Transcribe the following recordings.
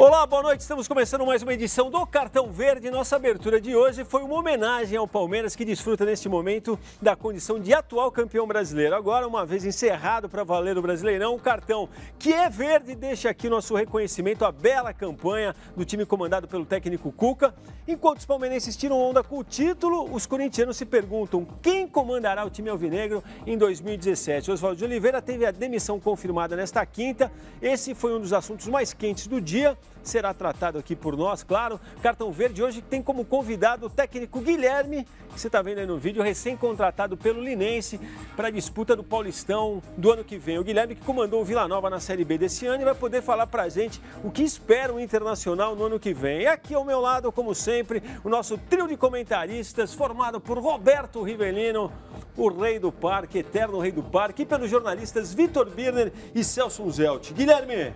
Olá, boa noite. Estamos começando mais uma edição do Cartão Verde. Nossa abertura de hoje foi uma homenagem ao Palmeiras, que desfruta neste momento da condição de atual campeão brasileiro. Agora, uma vez encerrado para valer o Brasileirão, o cartão que é verde deixa aqui nosso reconhecimento à bela campanha do time comandado pelo técnico Cuca. Enquanto os palmeirenses tiram onda com o título, os corintianos se perguntam quem comandará o time alvinegro em 2017. Oswaldo de Oliveira teve a demissão confirmada nesta quinta. Esse foi um dos assuntos mais quentes do dia. Será tratado aqui por nós, claro. Cartão Verde hoje tem como convidado o técnico Guilherme, que você está vendo aí no vídeo, recém-contratado pelo Linense para a disputa do Paulistão do ano que vem. O Guilherme que comandou o Vila Nova na Série B desse ano e vai poder falar para a gente o que espera o Internacional no ano que vem. E aqui ao meu lado, como sempre, o nosso trio de comentaristas formado por Roberto Rivelino, o rei do parque, eterno rei do parque, e pelos jornalistas Vitor Birner e Celso Unzelt. Guilherme,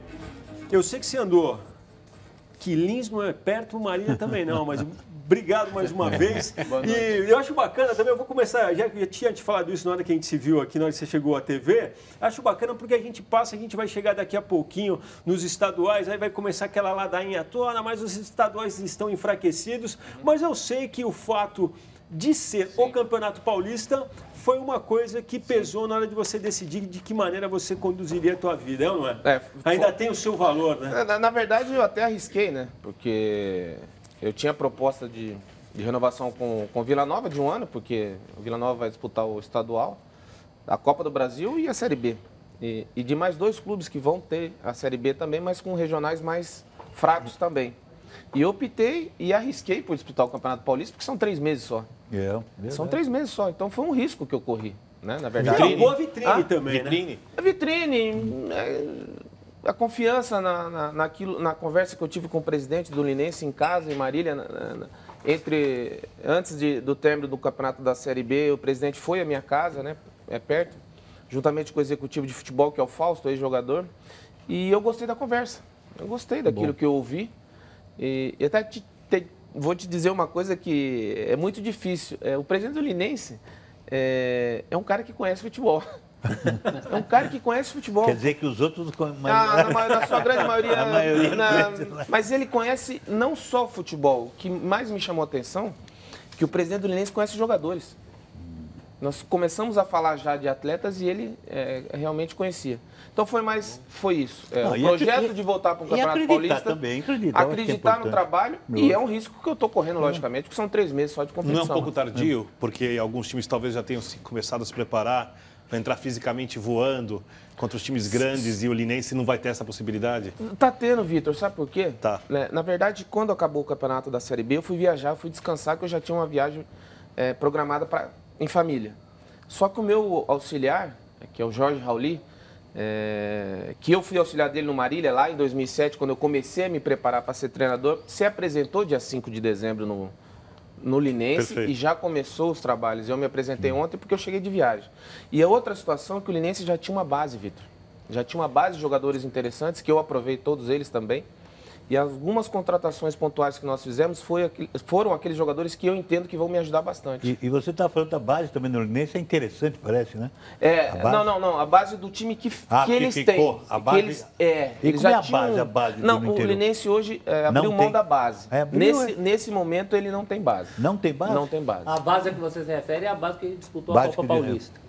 eu sei que você andou. Quilins não é perto, Marília também não, mas obrigado mais uma vez. E eu acho bacana também, eu vou começar, já tinha te falado isso na hora que a gente se viu aqui, na hora que você chegou à TV, acho bacana porque a gente vai chegar daqui a pouquinho nos estaduais, aí vai começar aquela ladainha toda, mas os estaduais estão enfraquecidos, mas eu sei que o fato de ser o Campeonato Paulista foi uma coisa que pesou na hora de você decidir de que maneira você conduziria a tua vida, não é? Ainda tem o seu valor, né? Na verdade, eu até arrisquei, né? Porque eu tinha proposta de renovação com o Vila Nova de um ano, porque o Vila Nova vai disputar o estadual, a Copa do Brasil e a Série B. E de mais dois clubes que vão ter a Série B também, mas com regionais mais fracos também. E eu optei e arrisquei por disputar o Campeonato Paulista, porque são 3 meses só. São 3 meses só, então foi um risco que eu corri, né? Na verdade. É uma boa vitrine também, vitrine. Né? A vitrine, a confiança na conversa que eu tive com o presidente do Linense em casa, em Marília, antes do término do campeonato da Série B, o presidente foi à minha casa, né? É perto, juntamente com o executivo de futebol, que é o Fausto, ex-jogador, e eu gostei da conversa, eu gostei daquilo que eu ouvi, e até vou te dizer uma coisa que é muito difícil. O presidente do Linense é um cara que conhece futebol. É um cara que conhece futebol. Quer dizer que os outros... Na sua grande maioria... Mas ele conhece não só futebol. O que mais me chamou a atenção é que o presidente do Linense conhece jogadores. Nós começamos a falar já de atletas e ele realmente conhecia. Então foi isso. O projeto de voltar para o Campeonato Paulista. Também, acreditar no trabalho. E é um risco que eu estou correndo, logicamente, porque são 3 meses só de competição. Não é um pouco tardio, porque alguns times talvez já tenham começado a se preparar para entrar fisicamente voando contra os times grandes e o Linense não vai ter essa possibilidade? Tá tendo, Vitor. Sabe por quê? Tá. Na verdade, quando acabou o campeonato da Série B, eu fui viajar, fui descansar, que eu já tinha uma viagem programada em família. Só que o meu auxiliar, que é o Jorge Rauli, que eu fui auxiliar dele no Marília lá em 2007, quando eu comecei a me preparar para ser treinador, se apresentou dia 5 de dezembro no Linense. Perfeito. E já começou os trabalhos. Eu me apresentei ontem porque eu cheguei de viagem. E a outra situação é que o Linense já tinha uma base, Vitor. Já tinha uma base de jogadores interessantes, que eu aprovei todos eles também. E algumas contratações pontuais que nós fizemos foram aqueles jogadores que eu entendo que vão me ajudar bastante. E você está falando da base também no Linense, é interessante, parece, né? Não. A base do time que eles têm. A base... Eles já tinham... a base não, o Linense hoje abriu mão da base. Nesse momento ele não tem base. Não tem base? Não tem base. A base a que você se refere é a base que disputou a Copa Paulista.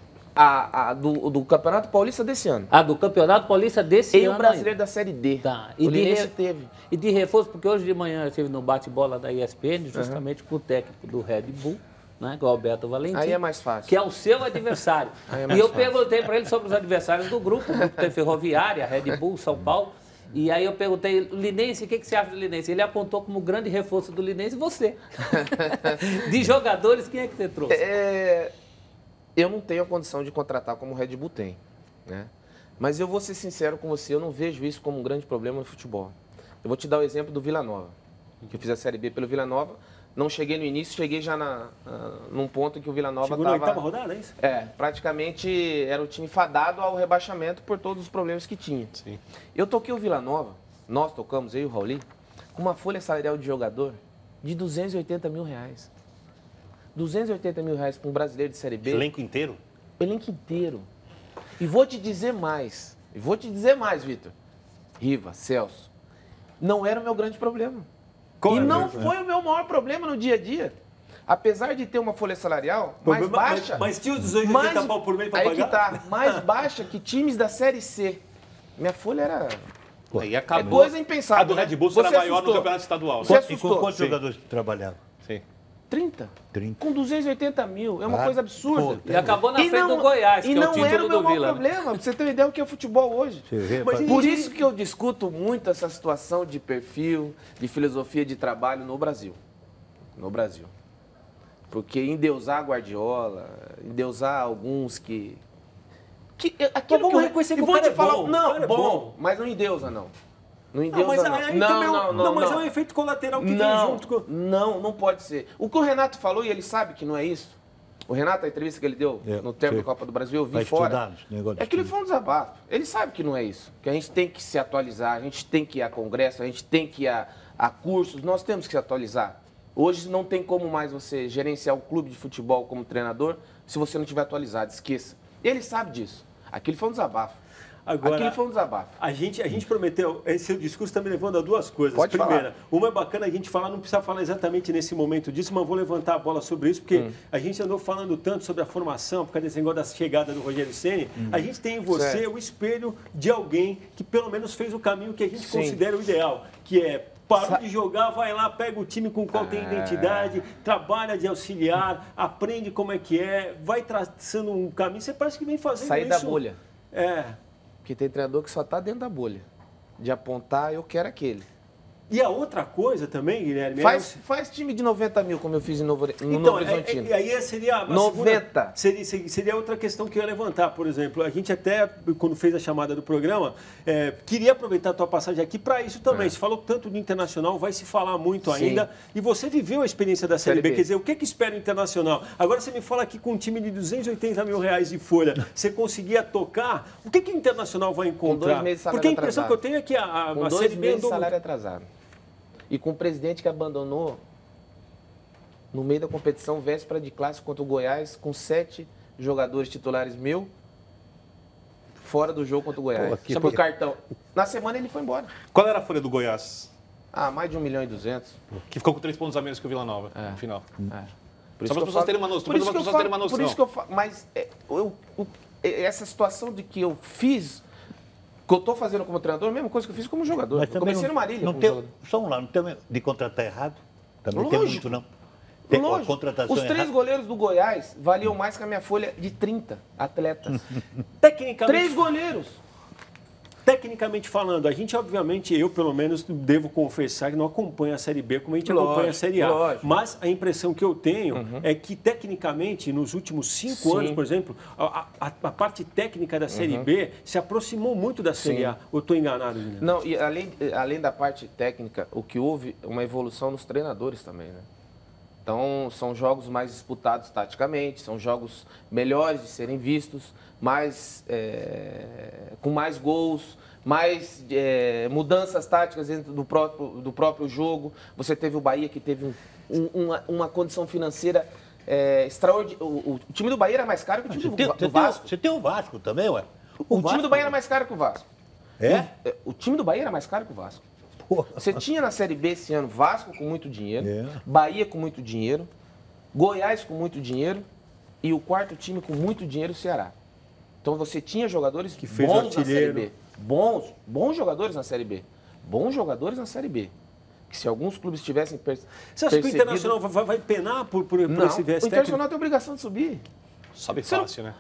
Do Campeonato Paulista desse ano. Do Campeonato Paulista desse ano. E o Brasileiro da Série D. Tá. O Linense teve. E de reforço, porque hoje de manhã eu estive no bate-bola da ESPN, justamente com o técnico do Red Bull, né, que é o Alberto Valentim. Aí é mais fácil. Que é o seu adversário. E eu perguntei para ele sobre os adversários do grupo. O grupo tem Ferroviária, Red Bull, São Paulo. E aí eu perguntei, Linense, o que você acha do Linense? Ele apontou como grande reforço do Linense você. De jogadores, quem é que você trouxe? Eu não tenho a condição de contratar como o Red Bull tem, né? Mas eu vou ser sincero com você, eu não vejo isso como um grande problema no futebol. Eu vou te dar o exemplo do Vila Nova, que eu fiz a Série B pelo Vila Nova. Não cheguei no início, cheguei já num ponto em que o Vila Nova estava... Chegou na 8ª rodada, é isso? Praticamente era o time fadado ao rebaixamento por todos os problemas que tinha. Sim. Eu toquei o Vila Nova, nós tocamos, eu e o Rauli, com uma folha salarial de jogador de R$280 mil. R$280 mil para um brasileiro de Série B. Elenco inteiro? Elenco inteiro. E vou te dizer mais, Vitor. Riva, Celso. não era o meu grande problema. Qual e era não o foi o meu maior problema no dia a dia. Apesar de ter uma folha salarial mais baixa... Mas tinha os 280 pau por mês para pagar? Aí que tá, mais baixa que times da Série C. Minha folha era... Aí É acabou. coisa impensável. A do né? Red Bull será Você maior no assustou. campeonato estadual. Né? Você E assustou. com quantos Sim. jogadores que trabalhavam? Sim. 30. 30. Com 280 mil. É uma Claro. coisa absurda. Pô, E acabou na frente do Goiás, que e é o não era título o meu do maior Vila. Né? problema. Pra você ter uma ideia do que é o futebol hoje. Você vê, Mas Por isso que eu discuto muito essa situação de perfil, de filosofia de trabalho no Brasil. No Brasil. Porque endeusar Guardiola, endeusar alguns que aquilo vamos que eu reconhecer que e o vou cara te é falar, bom, o não, cara é bom, bom. mas não endeusa não. Não Não, endeusa mas não. aí também mas é um não. efeito colateral que vem Não, junto com... não pode ser. O que o Renato falou, e ele sabe que não é isso. O Renato, a entrevista que ele deu no termo da Copa do Brasil, eu vi Vai fora. estudar esse negócio de Aquilo time. foi um desabafo. Ele sabe que não é isso. Que a gente tem que se atualizar, a gente tem que ir a congresso, a gente tem que ir a cursos, nós temos que se atualizar. Hoje não tem como mais você gerenciar um clube de futebol como treinador se você não estiver atualizado, esqueça. Ele sabe disso. Aquilo foi um desabafo. Agora, Aquilo foi um desabafo. A gente prometeu, esse seu discurso está me levando a duas coisas. Pode Primeira, falar. uma é bacana a gente falar, não precisa falar exatamente nesse momento disso, mas vou levantar a bola sobre isso, porque a gente andou falando tanto sobre a formação, por causa desse negócio da chegada do Rogério Ceni. A gente tem em você Certo. o espelho de alguém que pelo menos fez o caminho que a gente Sim. considera o ideal, que é parou de jogar, vai lá, pega o time com o qual tem identidade, trabalha de auxiliar, aprende como é que é, vai traçando um caminho. Você parece que vem fazendo Sair isso. da bolha. É. Porque tem treinador que só está dentro da bolha. De apontar, eu quero aquele. E a outra coisa também, Guilherme... Faz time de 90 mil, como eu fiz no Novo Horizontino. Aí seria a 90. Seria outra questão que eu ia levantar, por exemplo. A gente até, quando fez a chamada do programa, queria aproveitar a tua passagem aqui para isso também. Se falou tanto de Internacional, vai se falar muito Sim. ainda. E você viveu a experiência da Série B. B. Quer dizer, o que espera o Internacional? Agora você me fala aqui com um time de 280 mil reais de folha, você conseguia tocar, o que o Internacional vai encontrar? 2 meses de salário Porque a impressão atrasado. que eu tenho é que a Com 2 Série B meses de andou salário atrasado. E com o presidente que abandonou no meio da competição, véspera de clássico contra o Goiás, com 7 jogadores titulares meu, fora do jogo contra o Goiás. Pô, Sobre o cartão. Na semana ele foi embora. Qual era a folha do Goiás? Mais de 1,2 milhão. Que ficou com 3 pontos a menos que o Vila Nova, no final. Por Só para as pessoas terem uma noção. Por isso que eu falo, mas essa situação de que eu fiz, que eu estou fazendo como treinador, a mesma coisa que eu fiz como jogador. Mas Eu também comecei no Marília não como tem, jogador. só um lado, não tem de contratar errado? Também tem Lógico. muito, não? Tem a Lógico. contratação Os 3 errada. goleiros do Goiás valiam mais que a minha folha de 30 atletas. tecnicamente 3 goleiros. Tecnicamente falando, a gente, obviamente, eu pelo menos devo confessar que não acompanho a Série B como a gente acompanha a Série A. Lógico. Mas a impressão que eu tenho é que, tecnicamente, nos últimos 5 anos, por exemplo, a parte técnica da Série B se aproximou muito da Série A. Ou estou enganado, Guilherme? Não, e além da parte técnica, o que houve é uma evolução nos treinadores também, né? Então, são jogos mais disputados taticamente, são jogos melhores de serem vistos, com mais gols, mais mudanças táticas dentro do próprio jogo. Você teve o Bahia, que teve uma condição financeira extraordinária. O time do Bahia era mais caro que o time do Vasco. Você tem o Vasco também, ué? O time do Bahia era mais caro que o Vasco. É? O time do Bahia era mais caro que o Vasco. Porra. Você tinha na Série B esse ano Vasco com muito dinheiro, É. Bahia com muito dinheiro, Goiás com muito dinheiro e o quarto time com muito dinheiro, o Ceará. Então você tinha jogadores Que fez bons na Série artilheiro. B. Bons jogadores na Série B. Bons jogadores na Série B. Que se alguns clubes tivessem Você acha que o Internacional vai penar por Não, esse o viés técnico? Internacional tem obrigação de subir. Sobe Você não- fácil, né?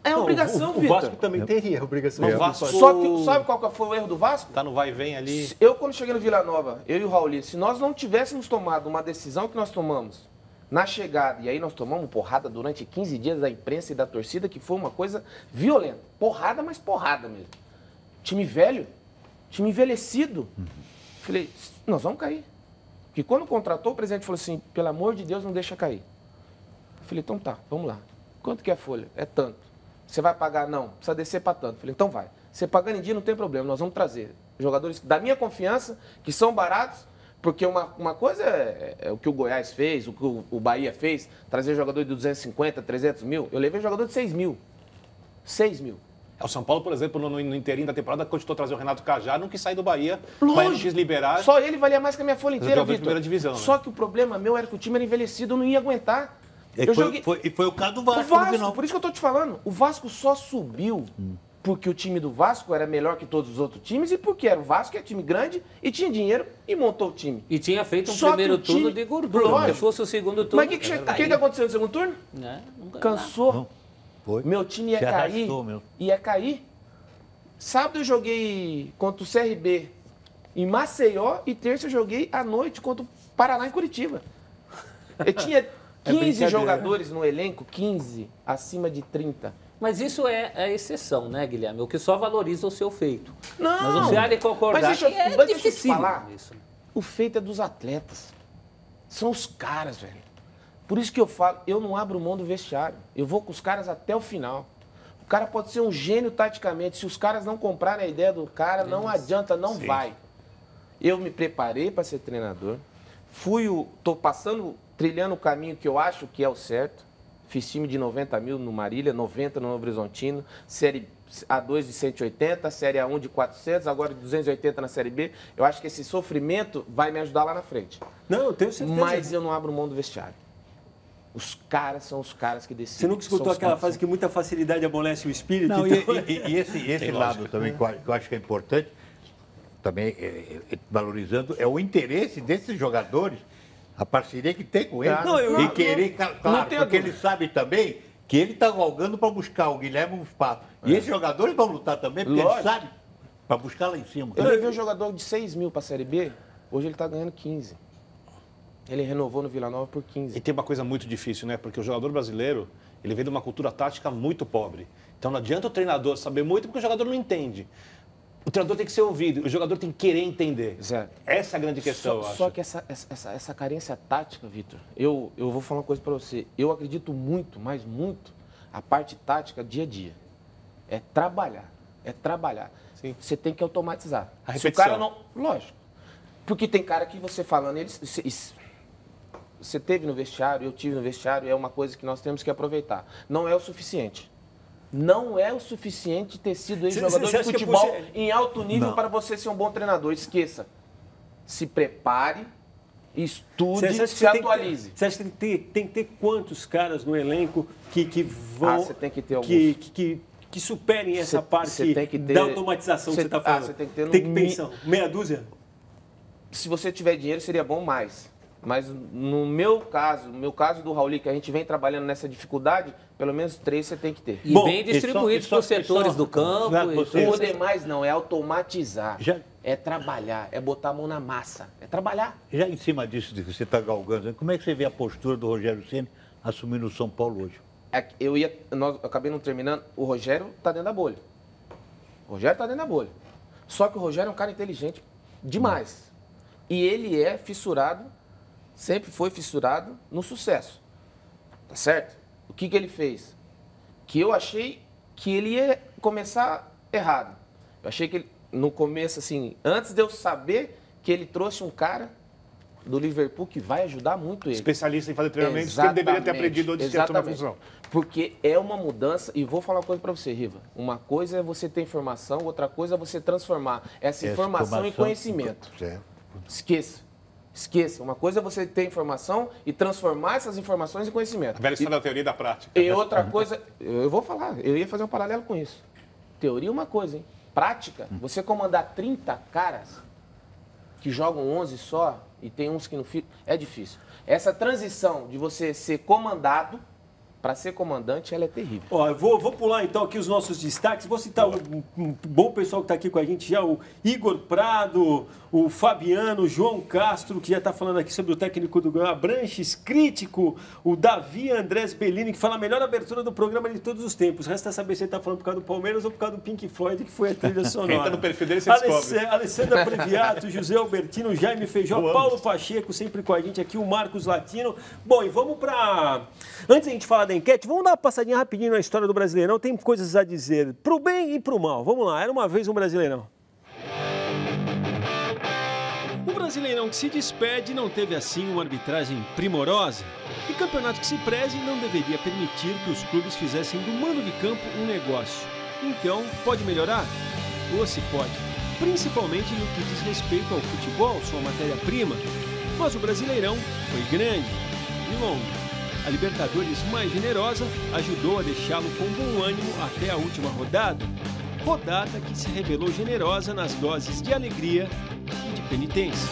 É Não, obrigação, o Vitor. Vasco também teria a obrigação. O de Vasco- fazer. Só que sabe qual que foi o erro do Vasco? Tá no vai e vem ali. Eu, quando cheguei no Vila Nova, eu e o Raul, se nós não tivéssemos tomado uma decisão que nós tomamos na chegada, e aí nós tomamos porrada durante 15 dias da imprensa e da torcida, que foi uma coisa violenta. Porrada, mas porrada mesmo. Time velho, time envelhecido. Falei, nós vamos cair. Porque quando contratou, o presidente falou assim, pelo amor de Deus, não deixa cair. Falei, então tá, vamos lá. Quanto que é a folha? É tanto. Você vai pagar? Não, precisa descer para tanto. Falei, então vai. Você pagando em dia não tem problema, nós vamos trazer jogadores da minha confiança, que são baratos, porque uma coisa é o que o Goiás fez, o que o Bahia fez, trazer jogador de 250, 300 mil. Eu levei jogador de 6 mil. 6 mil. O São Paulo, por exemplo, no inteirinho da temporada, cogitou trazer o Renato Cajá, não quis sair do Bahia, o Bahia não quis liberar. Só ele valia mais que a minha folha inteira, Vitor. Primeira divisão, né? Só que o problema meu era que o time era envelhecido, eu não ia aguentar. E foi o caso do Vasco. Por isso que eu tô te falando, o Vasco só subiu porque o time do Vasco era melhor que todos os outros times e porque era o Vasco, que é time grande, e tinha dinheiro e montou o time. E tinha feito um Só primeiro que o time- turno de gordura. Lógico. Se fosse o segundo turno... Mas o que aconteceu no segundo turno? Nunca Cansou. Não. Foi. Meu time ia Se cair. arrastou mesmo. Ia cair. Sábado eu joguei contra o CRB em Maceió e terça eu joguei à noite contra o Paraná em Curitiba. Eu tinha 15 jogadores no elenco, 15, acima de 30. Mas isso é a exceção, né, Guilherme? O que só valoriza o seu feito. Não, Mas você há de concordar mas deixa eu te difícil falar. isso. O feito é dos atletas. São os caras, velho. Por isso que eu falo, eu não abro mão do vestiário. Eu vou com os caras até o final. O cara pode ser um gênio taticamente. Se os caras não comprarem a ideia do cara, não adianta, não vai. Eu me preparei para ser treinador. Tô trilhando o caminho que eu acho que é o certo. Fiz time de 90 mil no Marília, 90 no Novo Horizontino, Série A2 de 180, Série A1 de 400, agora de 280 na Série B. Eu acho que esse sofrimento vai me ajudar lá na frente. Não, eu tenho certeza. Mas eu não abro mão do vestiário. Os caras são os caras que decidem. Você nunca escutou aquela frase que muita facilidade amolece o espírito? Não, então... e esse lado também que eu acho que é importante, também valorizando, é o interesse desses jogadores, a parceria que tem com ele. Não, e querer, claro, porque ele sabe também que ele está galgando para buscar o Guilherme um espaço. E esses jogadores vão lutar também, porque eles sabem, para buscar lá em cima. Eu levei um jogador de 6 mil para a Série B, hoje ele está ganhando 15. Ele renovou no Vila Nova por 15. E tem uma coisa muito difícil, né? Porque o jogador brasileiro, ele vem de uma cultura tática muito pobre. Então não adianta o treinador saber muito, porque o jogador não entende. O treinador tem que ser ouvido, o jogador tem que querer entender. Certo. Essa é a grande questão, eu acho. Só que essa carência tática, Vitor, eu vou falar uma coisa para você. Eu acredito muito, mas muito, a parte tática dia a dia. É trabalhar. É trabalhar. Sim. Você tem que automatizar. A Se o repetição. cara não... Lógico. Porque tem cara que você falando, você teve no vestiário, eu tive no vestiário, é uma coisa que nós temos que aproveitar. Não é o suficiente. Não é o suficiente ter sido ex-jogador de futebol em alto nível para você ser um bom treinador. Esqueça. Se prepare, estude, se atualize. Você acha que tem que ter quantos caras no elenco que vão... você tem que ter alguns. Que superem essa parte da automatização que você está falando. Você tem que ter tem que pensar. Meia dúzia? Se você tiver dinheiro, seria bom mais. Mas no meu caso do Raul, que a gente vem trabalhando nessa dificuldade, pelo menos 3 você tem que ter. E bem distribuídos por setores do campo. O demais não, é automatizar. É trabalhar, é botar a mão na massa. É trabalhar. Já em cima disso que você está galgando, como é que você vê a postura do Rogério Ceni assumindo o São Paulo hoje? Eu acabei não terminando, o Rogério está dentro da bolha. O Rogério está dentro da bolha. Só que o Rogério é um cara inteligente demais. E ele é fissurado, sempre foi fissurado no sucesso. Tá certo? O que ele fez? Que eu achei que ele ia começar errado. Eu achei que ele, no começo, assim, antes de eu saber que ele trouxe um cara do Liverpool que vai ajudar muito ele. Especialista em fazer treinamentos que ele deveria ter aprendido antes de assumir a função. Porque é uma mudança, e vou falar uma coisa para você, Riva. Uma coisa é você ter informação, outra coisa é você transformar essa informação em conhecimento. Certo. Esqueça. Uma coisa é você ter informação e transformar essas informações em conhecimento. A velha história da teoria e da prática. E outra coisa, eu vou falar, eu ia fazer um paralelo com isso. Teoria é uma coisa, hein? Prática, você comandar 30 caras que jogam 11 só e tem uns que não ficam, é difícil. Essa transição de você ser comandado para ser comandante, ela é terrível. Ó, eu vou pular então aqui os nossos destaques. Vou citar um bom pessoal que está aqui com a gente já, o Igor Prado, o Fabiano, o João Castro, que já está falando aqui sobre o técnico do Abranches, crítico, o Davi Andrés Bellini, que fala a melhor abertura do programa de todos os tempos. Resta saber se ele está falando por causa do Palmeiras ou por causa do Pink Floyd, que foi a trilha sonora. Entra no perfil dele, você descobre. Alessandra Previato, José Albertino, Jaime Feijó, Paulo Pacheco, sempre com a gente aqui, o Marcos Latino. Bom, e vamos para... Antes de a gente falar da enquete, vamos dar uma passadinha rapidinho na história do Brasileirão. Tem coisas a dizer pro bem e pro mal. Vamos lá, era uma vez um Brasileirão. O Brasileirão que se despede não teve assim uma arbitragem primorosa. E campeonato que se preze não deveria permitir que os clubes fizessem do mando de campo um negócio. Então, pode melhorar? Ou se pode, principalmente no que diz respeito ao futebol, sua matéria-prima. Mas o Brasileirão foi grande e longo. A Libertadores mais generosa ajudou a deixá-lo com bom ânimo até a última rodada. Rodada que se revelou generosa nas doses de alegria e de penitência.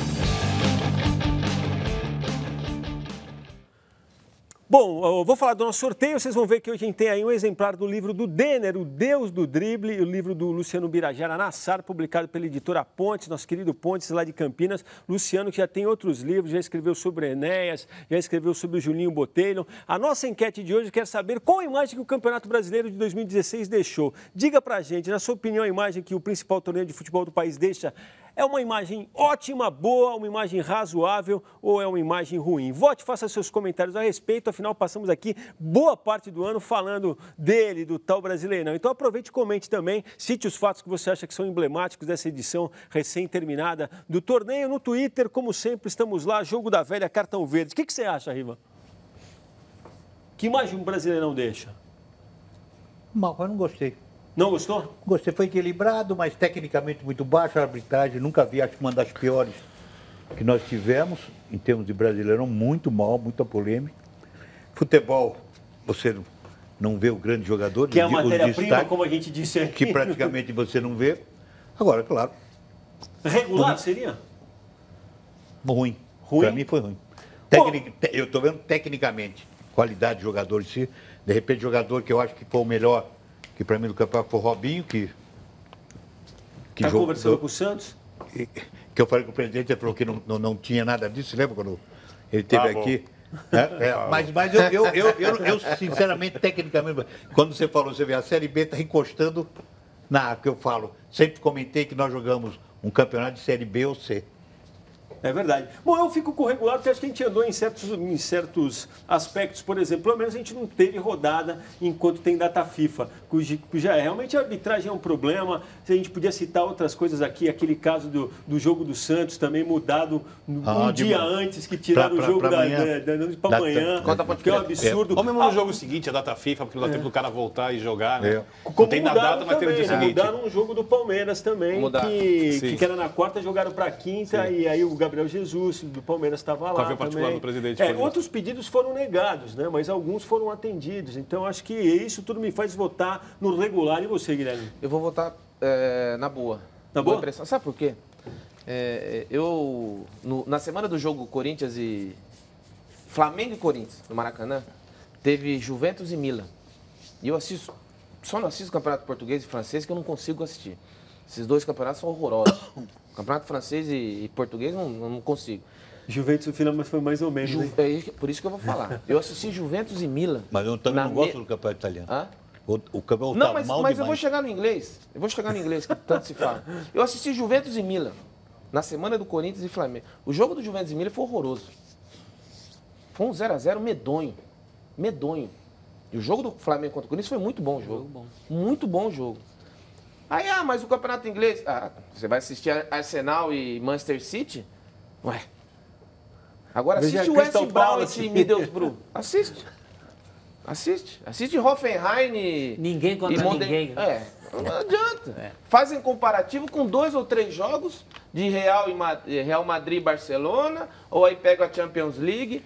Bom, eu vou falar do nosso sorteio, vocês vão ver que hoje a gente tem aí um exemplar do livro do Denner, O Deus do Drible, o livro do Luciano Birajara Nassar, publicado pela editora Pontes, nosso querido Pontes lá de Campinas. Luciano que já tem outros livros, já escreveu sobre Enéas, já escreveu sobre o Julinho Botelho. A nossa enquete de hoje quer saber qual a imagem que o Campeonato Brasileiro de 2016 deixou. Diga pra gente, na sua opinião, a imagem que o principal torneio de futebol do país deixa é uma imagem ótima, boa, uma imagem razoável ou é uma imagem ruim? Vote, faça seus comentários a respeito, afinal passamos aqui boa parte do ano falando dele, do tal Brasileirão. Então aproveite e comente também, cite os fatos que você acha que são emblemáticos dessa edição recém-terminada do torneio. No Twitter, como sempre, estamos lá, Jogo da Velha, Cartão Verde. O que você acha, Riva? Que imagem o Brasileirão deixa? Mal, eu não gostei. Não gostou? Gostei, foi equilibrado, mas tecnicamente muito baixo. A arbitragem, nunca vi, acho que uma das piores que nós tivemos, em termos de Brasileirão, muito mal, muita polêmica. Futebol, você não vê o grande jogador. Que é a matéria-prima, como a gente disse aqui. Que praticamente você não vê. Agora, claro. Regular seria? Ruim. Ruim? Para mim foi ruim. Eu estou vendo tecnicamente, qualidade de jogador em si. De repente, jogador que eu acho que foi o melhor, que para mim do campeonato foi o Robinho, que está conversando com o Santos? Que eu falei com o presidente, ele falou que não tinha nada disso, lembra quando ele esteve aqui? Mas eu, sinceramente, tecnicamente, quando você falou, você vê, a Série B está encostando na que eu falo. Sempre comentei que nós jogamos um campeonato de Série B ou C. É verdade. Bom, eu fico com o regular porque acho que a gente andou em certos aspectos. Por exemplo, pelo menos a gente não teve rodada enquanto tem data FIFA. Já realmente a arbitragem é um problema. A gente podia citar outras coisas aqui. Aquele caso do jogo do Santos também mudado um dia antes, que tiraram o jogo para amanhã. Que é um absurdo. Ou mesmo no jogo seguinte, a data FIFA, porque não dá tempo do cara voltar e jogar. Né? Não tem na data, mas tem no dia seguinte. Mudaram um jogo do Palmeiras também, que era na quarta, jogaram para quinta, e aí o Gabriel Jesus, do Palmeiras, estava lá também. Particular do presidente. Outros pedidos foram negados, né? Mas alguns foram atendidos. Então, acho que isso tudo me faz votar no regular. E você, Guilherme? Eu vou votar na boa. Na boa? Impressão. Sabe por quê? Na semana do jogo Corinthians e... Flamengo e Corinthians, no Maracanã, teve Juventus e Milan. E eu só não assisto o campeonato português e francês que eu não consigo assistir. Esses dois campeonatos são horrorosos. Campeonato francês e português não consigo. Juventus e Milan foi mais ou menos. Por isso que eu vou falar. Eu assisti Juventus e Milan. Mas eu também não gosto do campeonato italiano. Hã? O campeonato não, tá mal mas demais. eu vou chegar no inglês. Que tanto se fala. Eu assisti Juventus e Milan na semana do Corinthians e Flamengo. O jogo do Juventus e Milan foi horroroso. Foi um 0x0 medonho. Medonho. E o jogo do Flamengo contra o Corinthians foi muito bom o jogo. Muito bom o jogo. Aí, mas o campeonato inglês... você vai assistir Arsenal e Manchester City? Ué. Agora assiste o West Bromwich e Middlesbrough. Assiste. Assiste Hoffenheim e... Ninguém contra ninguém. Não adianta. Fazem comparativo com 2 ou 3 jogos de Real Madrid e Barcelona, ou aí pega a Champions League...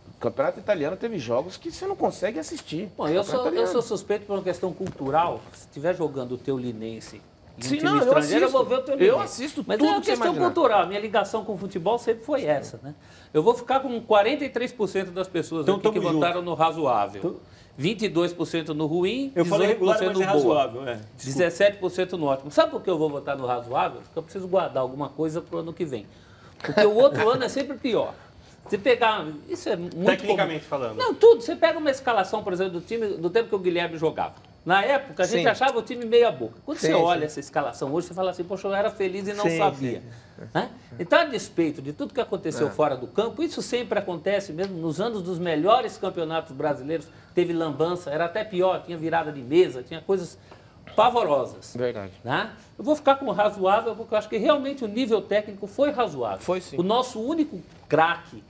O campeonato italiano teve jogos que você não consegue assistir. Bom, eu sou suspeito por uma questão cultural. Se estiver jogando o teu Linense em um time estrangeiro, eu vou ver o teu Linense. Eu assisto Mas tudo é uma que você questão imaginar. cultural. A minha ligação com o futebol sempre foi essa, né? Eu vou ficar com 43% das pessoas aqui que votaram no razoável. 22% no ruim, 18% no razoável, 17% no ótimo. Sabe por que eu vou votar no razoável? Porque eu preciso guardar alguma coisa para o ano que vem. Porque o outro ano é sempre pior. Você pegar... Isso é muito... Tecnicamente falando. Não, tudo. Você pega uma escalação, por exemplo, do time do tempo que o Guilherme jogava. Na época, a gente achava o time meia boca. Quando você olha essa escalação hoje, você fala assim, poxa, eu era feliz e não sabia. Né? Então, a despeito de tudo que aconteceu fora do campo, isso sempre acontece mesmo nos anos dos melhores campeonatos brasileiros. Teve lambança, era até pior, tinha virada de mesa, tinha coisas pavorosas. Verdade. Né? Eu vou ficar com razoável, porque eu acho que realmente o nível técnico foi razoável. Foi sim. O nosso único craque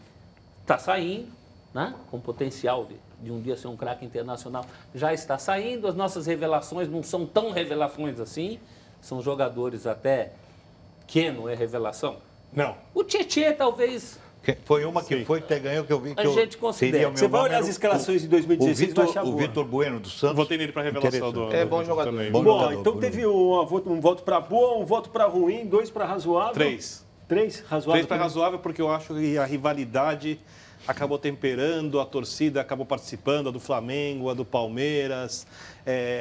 está saindo, né? Com potencial de um dia ser um craque internacional, já está saindo. As nossas revelações não são tão revelações assim. São jogadores até... Keno é revelação? Não. O Tietê, talvez... Foi uma que foi até ganhou que eu vi que a gente considera. Você vai olhar as escalações de 2016 e vai achar boa. O Vitor Bueno do Santos. Votei nele para revelação do... É bom jogador. Bom, então teve um voto para boa, um voto para ruim, 2 para razoável. 3. 3 razoável. 3 para razoável porque eu acho que a rivalidade acabou temperando, a torcida acabou participando, a do Flamengo, a do Palmeiras,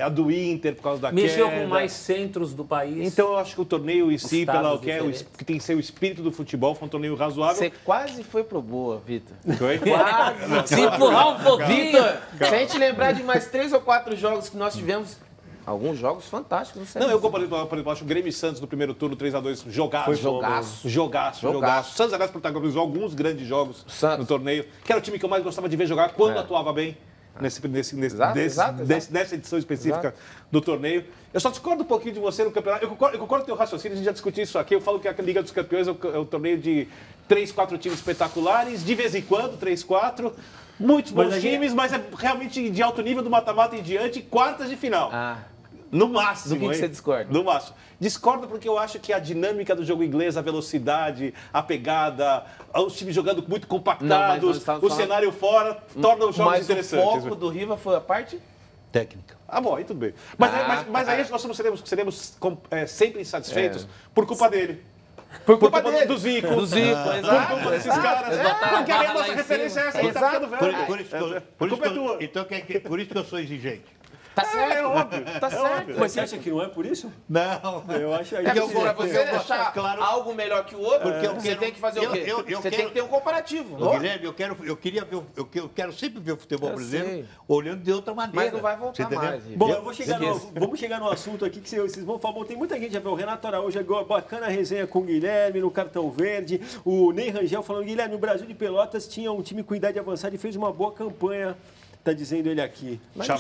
a do Inter por causa da Mexeu queda. com mais centros do país. Então eu acho que o torneio em si, pelo que diferentes. tem que ser o espírito do futebol, foi um torneio razoável. Você quase foi pro boa, Vitor. Foi? Quase. Se empurrar um pouquinho... Vitor, se a gente lembrar de mais 3 ou 4 jogos que nós tivemos, alguns jogos fantásticos. Não, eu, por exemplo, acho o Grêmio e Santos no primeiro turno, 3-2, jogaço. Foi jogaço. Jogaço. O Santos, aliás, protagonizou alguns grandes jogos no torneio, que era o time que eu mais gostava de ver jogar quando atuava bem nessa edição específica do torneio. Eu só discordo um pouquinho de você no campeonato. Eu concordo com o teu raciocínio, a gente já discutiu isso aqui. Eu falo que a Liga dos Campeões é o torneio de 3, 4 times espetaculares, de vez em quando, 3, 4. Muitos bons times, mas é realmente de alto nível do mata-mata em diante, quartas de final. No máximo. Do que você discorda? No máximo. Discordo porque eu acho que a dinâmica do jogo inglês, a velocidade, a pegada, os times jogando muito compactados, o cenário fora, torna os jogos interessantes. Mas o foco do Riva foi a parte técnica. Bom, aí tudo bem. Mas aí nós seremos sempre insatisfeitos por culpa dele. Por culpa dele. Do Zico. Do Zico, exato. Por culpa desses caras. Porque a nossa referência é essa, ele tá ficando velho. Então, por isso que eu sou exigente. Tá certo. É óbvio. Tá certo. Mas você acha que não é por isso? Não. Eu acho aí. Pra você achar algo melhor que o outro, você tem que fazer o quê? Você tem que ter um comparativo. Guilherme, eu quero sempre ver o futebol brasileiro olhando de outra maneira. Mas não vai voltar mais. Bom, vamos chegar no assunto aqui que vocês vão falar. Bom, tem muita gente já viu. O Renato Araújo, bacana a resenha com o Guilherme no Cartão Verde. O Ney Rangel falando, Guilherme, o Brasil de Pelotas tinha um time com idade avançada e fez uma boa campanha. Tá dizendo ele aqui. Mas não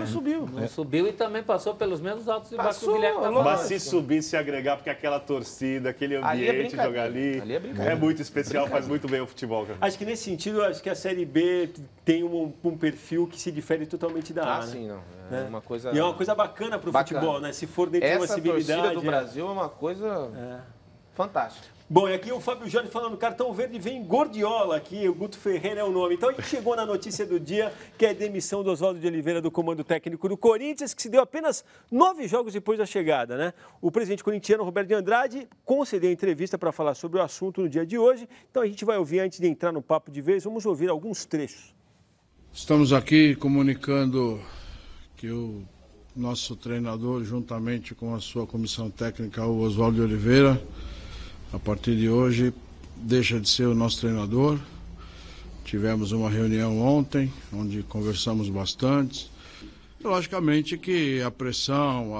subiu. Não subiu e também passou pelos mesmos altos e baixos que o Guilherme estava. Mas se subir, se agregar, porque aquela torcida, aquele ambiente, jogar ali é muito especial, faz muito bem o futebol. Cara. Acho que nesse sentido, acho que a Série B tem um perfil que se difere totalmente da A. Sim, não. Né? Uma coisa... E é uma coisa bacana pro futebol, né? Se for dentro de uma civilidade. Essa torcida do Brasil é uma coisa fantástica. Bom, e aqui o Fábio Jorge falando, Cartão Verde vem Gordiola aqui, o Guto Ferreira é o nome. Então a gente chegou na notícia do dia, que é a demissão do Oswaldo de Oliveira do comando técnico do Corinthians, que se deu apenas 9 jogos depois da chegada, né? O presidente corintiano, Roberto de Andrade, concedeu entrevista para falar sobre o assunto no dia de hoje. Então a gente vai ouvir, antes de entrar no papo de vez, vamos ouvir alguns trechos. Estamos aqui comunicando que o nosso treinador, juntamente com a sua comissão técnica, o Oswaldo de Oliveira, a partir de hoje, deixa de ser o nosso treinador. Tivemos uma reunião ontem, onde conversamos bastante. Logicamente que a pressão,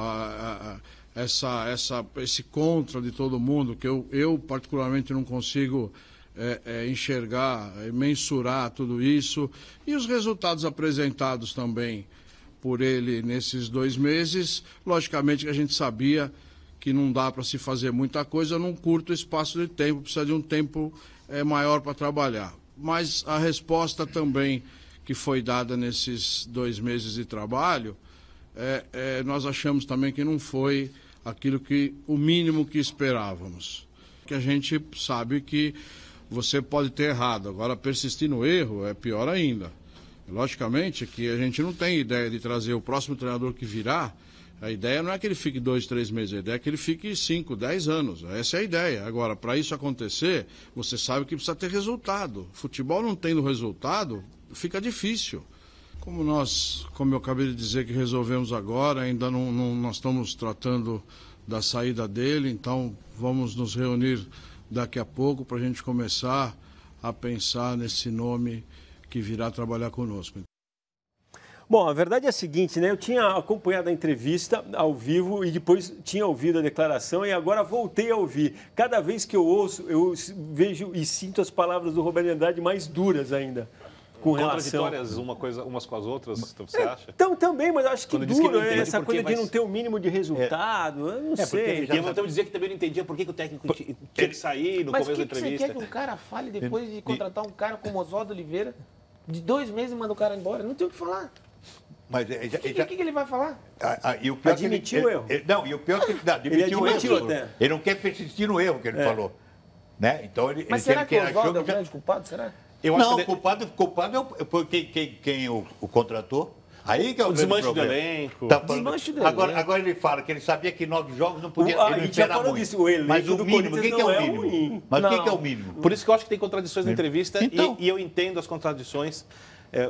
esse contra de todo mundo, que eu particularmente não consigo enxergar, mensurar tudo isso, e os resultados apresentados também por ele nesses 2 meses, logicamente que a gente sabia que não dá para se fazer muita coisa num curto espaço de tempo, precisa de um tempo maior para trabalhar. Mas a resposta também que foi dada nesses 2 meses de trabalho, nós achamos também que não foi o mínimo que esperávamos. Que a gente sabe que você pode ter errado, agora persistir no erro é pior ainda. Logicamente que a gente não tem ideia de trazer o próximo treinador que virá. A ideia não é que ele fique 2, 3 meses, a ideia é que ele fique 5, 10 anos. Essa é a ideia. Agora, para isso acontecer, você sabe que precisa ter resultado. Futebol não tendo resultado, fica difícil. Como eu acabei de dizer que resolvemos agora, ainda nós estamos tratando da saída dele, então vamos nos reunir daqui a pouco para a gente começar a pensar nesse nome que virá trabalhar conosco. Bom, a verdade é a seguinte, né? Eu tinha acompanhado a entrevista ao vivo e depois tinha ouvido a declaração e agora voltei a ouvir. Cada vez que eu ouço, eu vejo e sinto as palavras do Roberto de Andrade mais duras ainda. Com relação... Contraditórias umas com as outras, você acha? Então, também, mas acho que duro, essa coisa de não ter o mínimo de resultado, eu não sei. E eu vou dizer que também não entendia por que o técnico tinha que sair no começo da entrevista. Mas o que você quer que um cara fale depois de contratar um cara como Oswaldo Oliveira? De 2 meses manda o cara embora, não tem o que falar. Mas O que ele vai falar? E o pior admitiu o erro. Não, e o pior é que ele admitiu o admitiu erro. até. Ele não quer persistir no erro que ele falou. Né? Então Mas será que o Oswaldo é o grande culpado? Será? Eu acho não, que culpado é quem o contratou. Aí que é o desmanche do problema. elenco. Tá Desmanche do agora ele fala que ele sabia que 9 jogos não podia. Ele não já espera falou muito. disso, o elenco Mas o do mínimo, o que, Corinthians que é o não é mínimo? ruim. Mas o Não. que é o mínimo? Por isso que eu acho que tem contradições na entrevista Então. e eu entendo as contradições.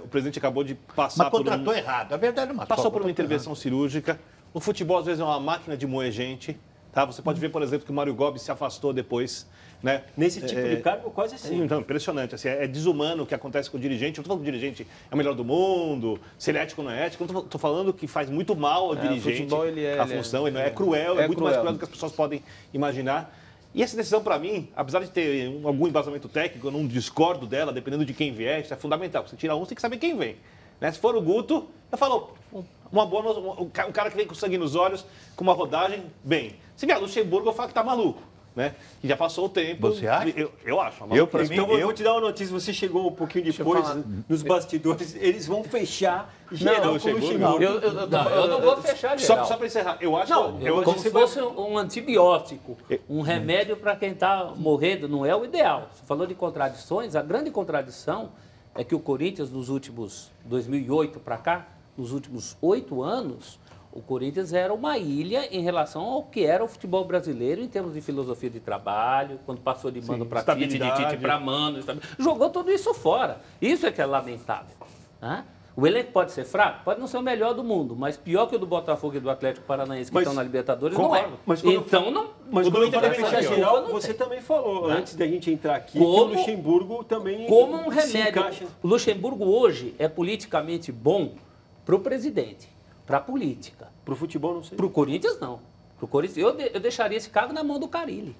O presidente acabou de passar Mas contratou errado. A verdade é uma Passou por uma intervenção cirúrgica. O futebol, às vezes, é uma máquina de moer gente. Tá? Você pode ver, por exemplo, que o Mário Gomes se afastou depois. Né? Nesse tipo de cargo, quase assim. Então, impressionante. Assim, é desumano o que acontece com o dirigente. Eu não estou falando que o dirigente é o melhor do mundo, se ele é ético ou não é ético. Eu estou falando que faz muito mal ao dirigente, futebol, a função. Ele é cruel, é muito mais cruel do que as pessoas podem imaginar. E essa decisão, para mim, apesar de ter algum embasamento técnico, eu não discordo dela, dependendo de quem vier, isso é fundamental. Você tira um, você tem que saber quem vem. Né? Se for o Guto, eu falo, um cara que vem com sangue nos olhos, com uma rodagem, bem. Se vier Luxemburgo, eu falo que tá maluco. Né? Que já passou o tempo. Você acha? Eu acho. Então, eu vou te dar uma notícia. Você chegou um pouquinho depois, nos bastidores. Eles vão fechar geral com o Luxemburgo. Eu não vou fechar geral. Só para encerrar, eu acho... Como se fosse um antibiótico, um remédio para quem está morrendo, não é o ideal. Você falou de contradições, a grande contradição é que o Corinthians, nos últimos 2008 para cá, nos últimos 8 anos, o Corinthians era uma ilha em relação ao que era o futebol brasileiro em termos de filosofia de trabalho, quando passou de mano para Tite, de Tite para mano, jogou tudo isso fora. Isso é que é lamentável. Né? O elenco pode ser fraco? Pode não ser o melhor do mundo, mas pior que o do Botafogo e do Atlético Paranaense que estão na Libertadores, concordo. não é. Mas então, não... Mas quando eu falei fechar geral, não você tem. também falou, antes da gente entrar aqui, Como- que o Luxemburgo também Como um se remédio. encaixa. O Luxemburgo hoje é politicamente bom para o presidente, para a política. Pro futebol, não sei. Para o Corinthians, não. Pro Corinthians, eu deixaria esse cargo na mão do Carille.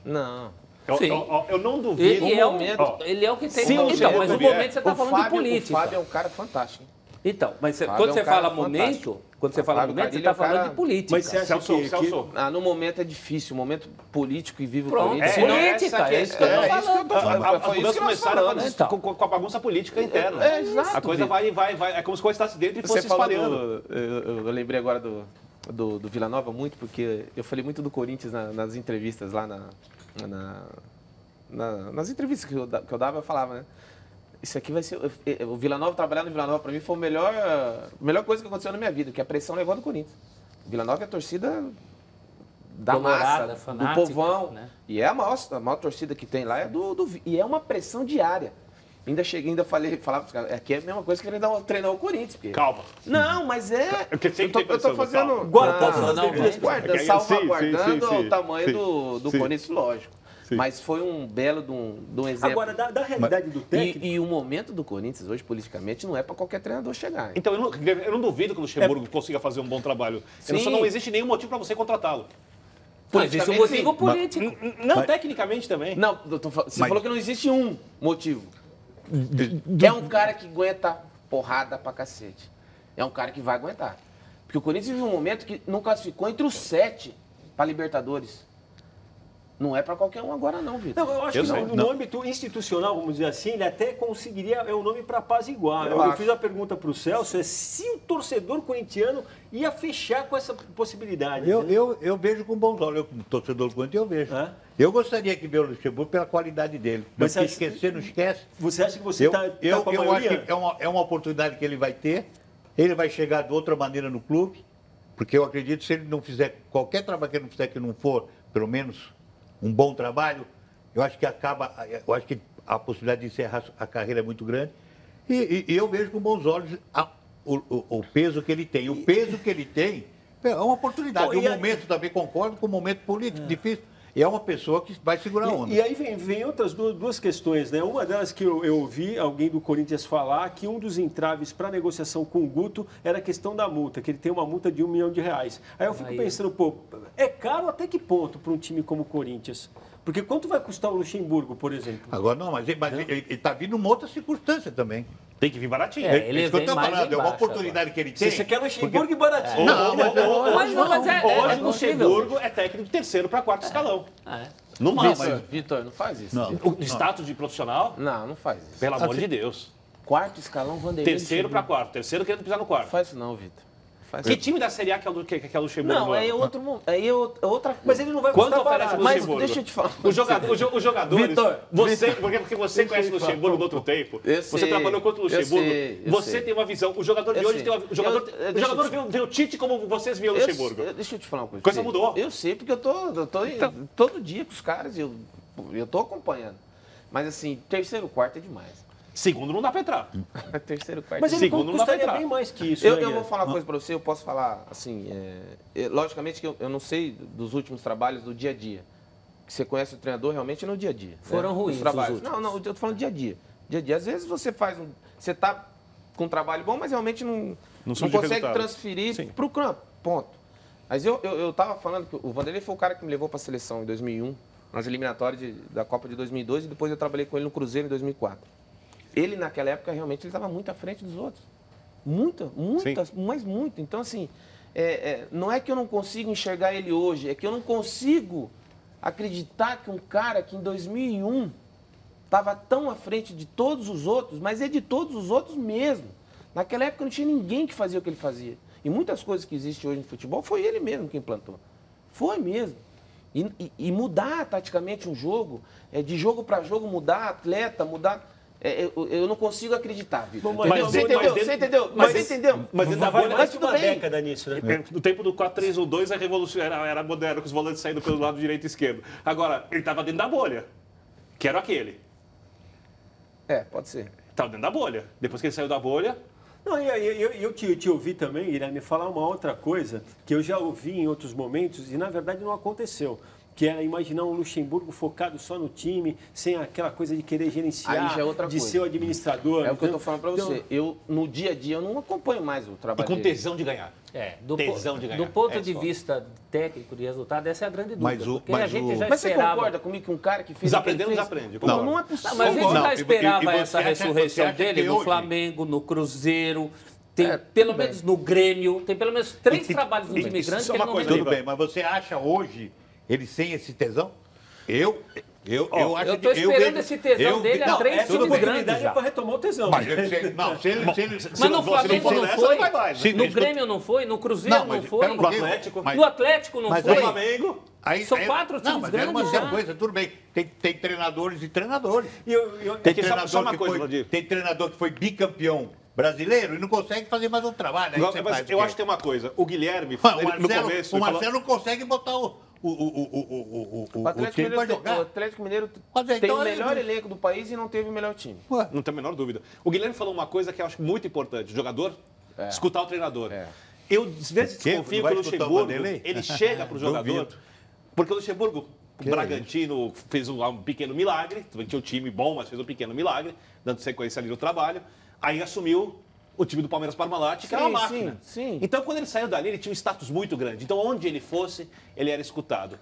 Não. Sim. Eu não duvido. Ele é o que tem. Se o Então, Luxemburgo mas no vier, momento você está falando de política. O Fábio é um cara fantástico. Então, mas Fábio quando é um você cara fala fantástico. momento, quando você fala Fábio momento, você Carille é está um cara- falando de política. Mas você acha Celso. No momento é difícil, o momento político e vive o Pronto, Corinthians. política, é isso que eu estou falando. As Foi isso mudanças que nós começaram falamos, então. com a bagunça política interna. Exato, A coisa Vitor. vai. É como se a coisa estivesse dentro e Você fosse falou espalhando. eu lembrei agora do Vila Nova muito, porque eu falei muito do Corinthians nas entrevistas lá nas entrevistas que eu dava, eu falava, né? Isso aqui vai ser... O Vila Nova, trabalhar no Vila Nova, para mim, foi a melhor coisa que aconteceu na minha vida, que a pressão levou do Corinthians. O Vila Nova é a torcida da Colorada, massa, fanática, do povão. né? E é a maior torcida que tem lá, e é uma pressão diária. Falava para os caras, aqui é a mesma coisa que treinar o Corinthians. Porque... Calma. Não, mas é... Porque sempre tem eu tô pressão, fazendo... calma. Guarda, salvaguardando sim, o tamanho do sim. Corinthians, lógico. Sim. Mas foi um belo de um exemplo. Agora, da realidade do técnico... E o momento do Corinthians hoje, politicamente, não é para qualquer treinador chegar. Então, eu não duvido que o Luxemburgo consiga fazer um bom trabalho. Só Sim. não existe nenhum motivo para você contratá-lo. Mas existe um motivo político. Não, tecnicamente também. Não, você falou que não existe um motivo. É um cara que aguenta porrada pra cacete. É um cara que vai aguentar. Porque o Corinthians vive um momento que não classificou entre os 7 para Libertadores. Não é para qualquer um agora não, Vitor. Não, eu acho que no âmbito institucional, vamos dizer assim, ele até conseguiria, é um nome para apaziguar. Eu fiz a pergunta para o Celso, se o torcedor corintiano ia fechar com essa possibilidade. Eu vejo com bons olhos, eu como torcedor do Corinthians, eu vejo. Eu gostaria que veja o Luxemburgo pela qualidade dele. Mas Mas esquecer, não esquece. Você acha que você está com a eu maioria? acho que é uma oportunidade que ele vai ter. Ele vai chegar de outra maneira no clube, porque eu acredito que se ele não fizer qualquer trabalho que ele não fizer que não for, pelo menos, um bom trabalho, eu acho que a possibilidade de encerrar a carreira é muito grande. E eu vejo com bons olhos o peso que ele tem. O peso que ele tem é uma oportunidade. Bom, o momento também concordo com o momento político difícil. E é uma pessoa que vai segurar a onda. E aí vem outras duas questões, né? Uma delas que eu ouvi alguém do Corinthians falar que um dos entraves para a negociação com o Guto era a questão da multa, que ele tem uma multa de R$1 milhão. Aí eu fico pensando, pô, é caro até que ponto para um time como o Corinthians? Porque quanto vai custar o Luxemburgo, por exemplo? Agora não, mas ele está vindo numa outra circunstância também. Tem que vir baratinho. Ele Isso que eu vem estou mais falando, é uma embaixo oportunidade que ele tem. Você quer Luxemburgo e baratinho. Mas Hoje o possível. Luxemburgo é técnico de terceiro para quarto escalão. No Vitor, máximo. Vitor, não faz isso. Não. Vitor. O status de profissional, Não faz isso. pelo amor de Deus. Quarto escalão, Vanderlei. Terceiro para quarto. Terceiro querendo pisar no quarto. Faz isso não, Vitor. Que time da Série A que é o Luxemburgo? Não, é outra coisa. Mas ele não vai Quanto custar oferece barato. o Luxemburgo? Mas deixa eu te falar. Os jogadores... Vitor, Porque você conhece o Luxemburgo do outro tempo. Você trabalhou contra o Luxemburgo. Você tem uma visão. O jogador de hoje tem uma... O jogador vê o Tite como vocês viam o Luxemburgo. Deixa eu te falar uma coisa. Coisa mudou. Eu sei, porque eu tô todo dia com os caras e eu tô acompanhando. Mas assim, terceiro, quarto é demais. Segundo não dá pra entrar. Terceiro, quarto. Mas ele Segundo não dá pra custaria entrar. bem mais que isso. Eu vou falar uma coisa para você, eu posso falar assim, logicamente que eu não sei dos últimos trabalhos do dia a dia. Que você conhece o treinador realmente no dia a dia. Foram ruins os trabalhos. os últimos. Não, eu tô falando dia a dia. Dia a dia. Às vezes você você tá com um trabalho bom, mas realmente não surge consegue resultado. transferir para o campo. Ponto. Mas eu tava falando que o Vanderlei foi o cara que me levou para a seleção em 2001, nas eliminatórias da Copa de 2002, e depois eu trabalhei com ele no Cruzeiro em 2004. Ele, naquela época, realmente, ele estava muito à frente dos outros. Mas muito. Então, assim, não é que eu não consigo enxergar ele hoje, é que eu não consigo acreditar que um cara que em 2001 estava tão à frente de todos os outros, mas é de todos os outros mesmo. Naquela época não tinha ninguém que fazia o que ele fazia. E muitas coisas que existem hoje no futebol foi ele mesmo que implantou. Foi mesmo. E mudar taticamente um jogo, de jogo para jogo, mudar atleta, mudar... Eu não consigo acreditar, Vitor. Você entendeu? Mas dentro da vai bolha, mais de uma década nisso, né? No tempo do 4-3-1-2, a revolução era moderna, com os volantes saindo pelo lado direito e esquerdo. Agora, ele estava dentro da bolha, que era aquele. Pode ser. Estava dentro da bolha. Depois que ele saiu da bolha... Não, eu te ouvi também, Guilherme, falar uma outra coisa que eu já ouvi em outros momentos e, na verdade, não aconteceu. Que era imaginar um Luxemburgo focado só no time, sem aquela coisa de querer gerenciar, Aí já é outra de coisa. ser o administrador. É o que eu estou falando para você. Eu, no dia a dia, eu não acompanho mais o trabalho E com dele. tesão de ganhar. tesão de ganhar. Do ponto de vista técnico de resultado, essa é a grande dúvida. Porque a gente já Mas você esperava... concorda comigo que um cara que fez... Desaprende. Não é possível. Mas a gente já esperava essa você ressurreição acha dele que no hoje... Flamengo, no Cruzeiro, tem pelo menos no Grêmio, tem pelo menos 3 trabalhos no time grande que ele não Tudo bem, mas você acha hoje ele sem esse tesão? Eu acho eu tô esperando esse tesão dele há 3 Essa times grandes oportunidade é já. para retomar o tesão. Mas no Flamengo não foi, Sim, no Grêmio não foi, no Cruzeiro não foi, no Atlético, no Atlético não foi. No Flamengo... São 4 times grandes já. Coisa, tudo bem. Tem treinadores e treinadores. Tem treinador que foi bicampeão brasileiro e não consegue fazer mais um trabalho. Mas eu acho que tem uma coisa. O Guilherme, no começo... O Marcelo não consegue botar o time para jogar. O Atlético Mineiro Mas, tem o melhor elenco do país e não teve o melhor time. Não tem a menor dúvida. O Guilherme falou uma coisa que eu acho muito importante. O jogador, escutar o treinador. Eu, às vezes, desconfio que o Luxemburgo, ele chega para o jogador... Porque o Luxemburgo, o Bragantino fez um pequeno milagre, tinha um time bom, mas fez um pequeno milagre, dando sequência ali no trabalho. Aí assumiu o time do Palmeiras Parmalat, que era uma máquina. Sim. Então, quando ele saiu dali, ele tinha um status muito grande. Então, onde ele fosse, ele era escutado.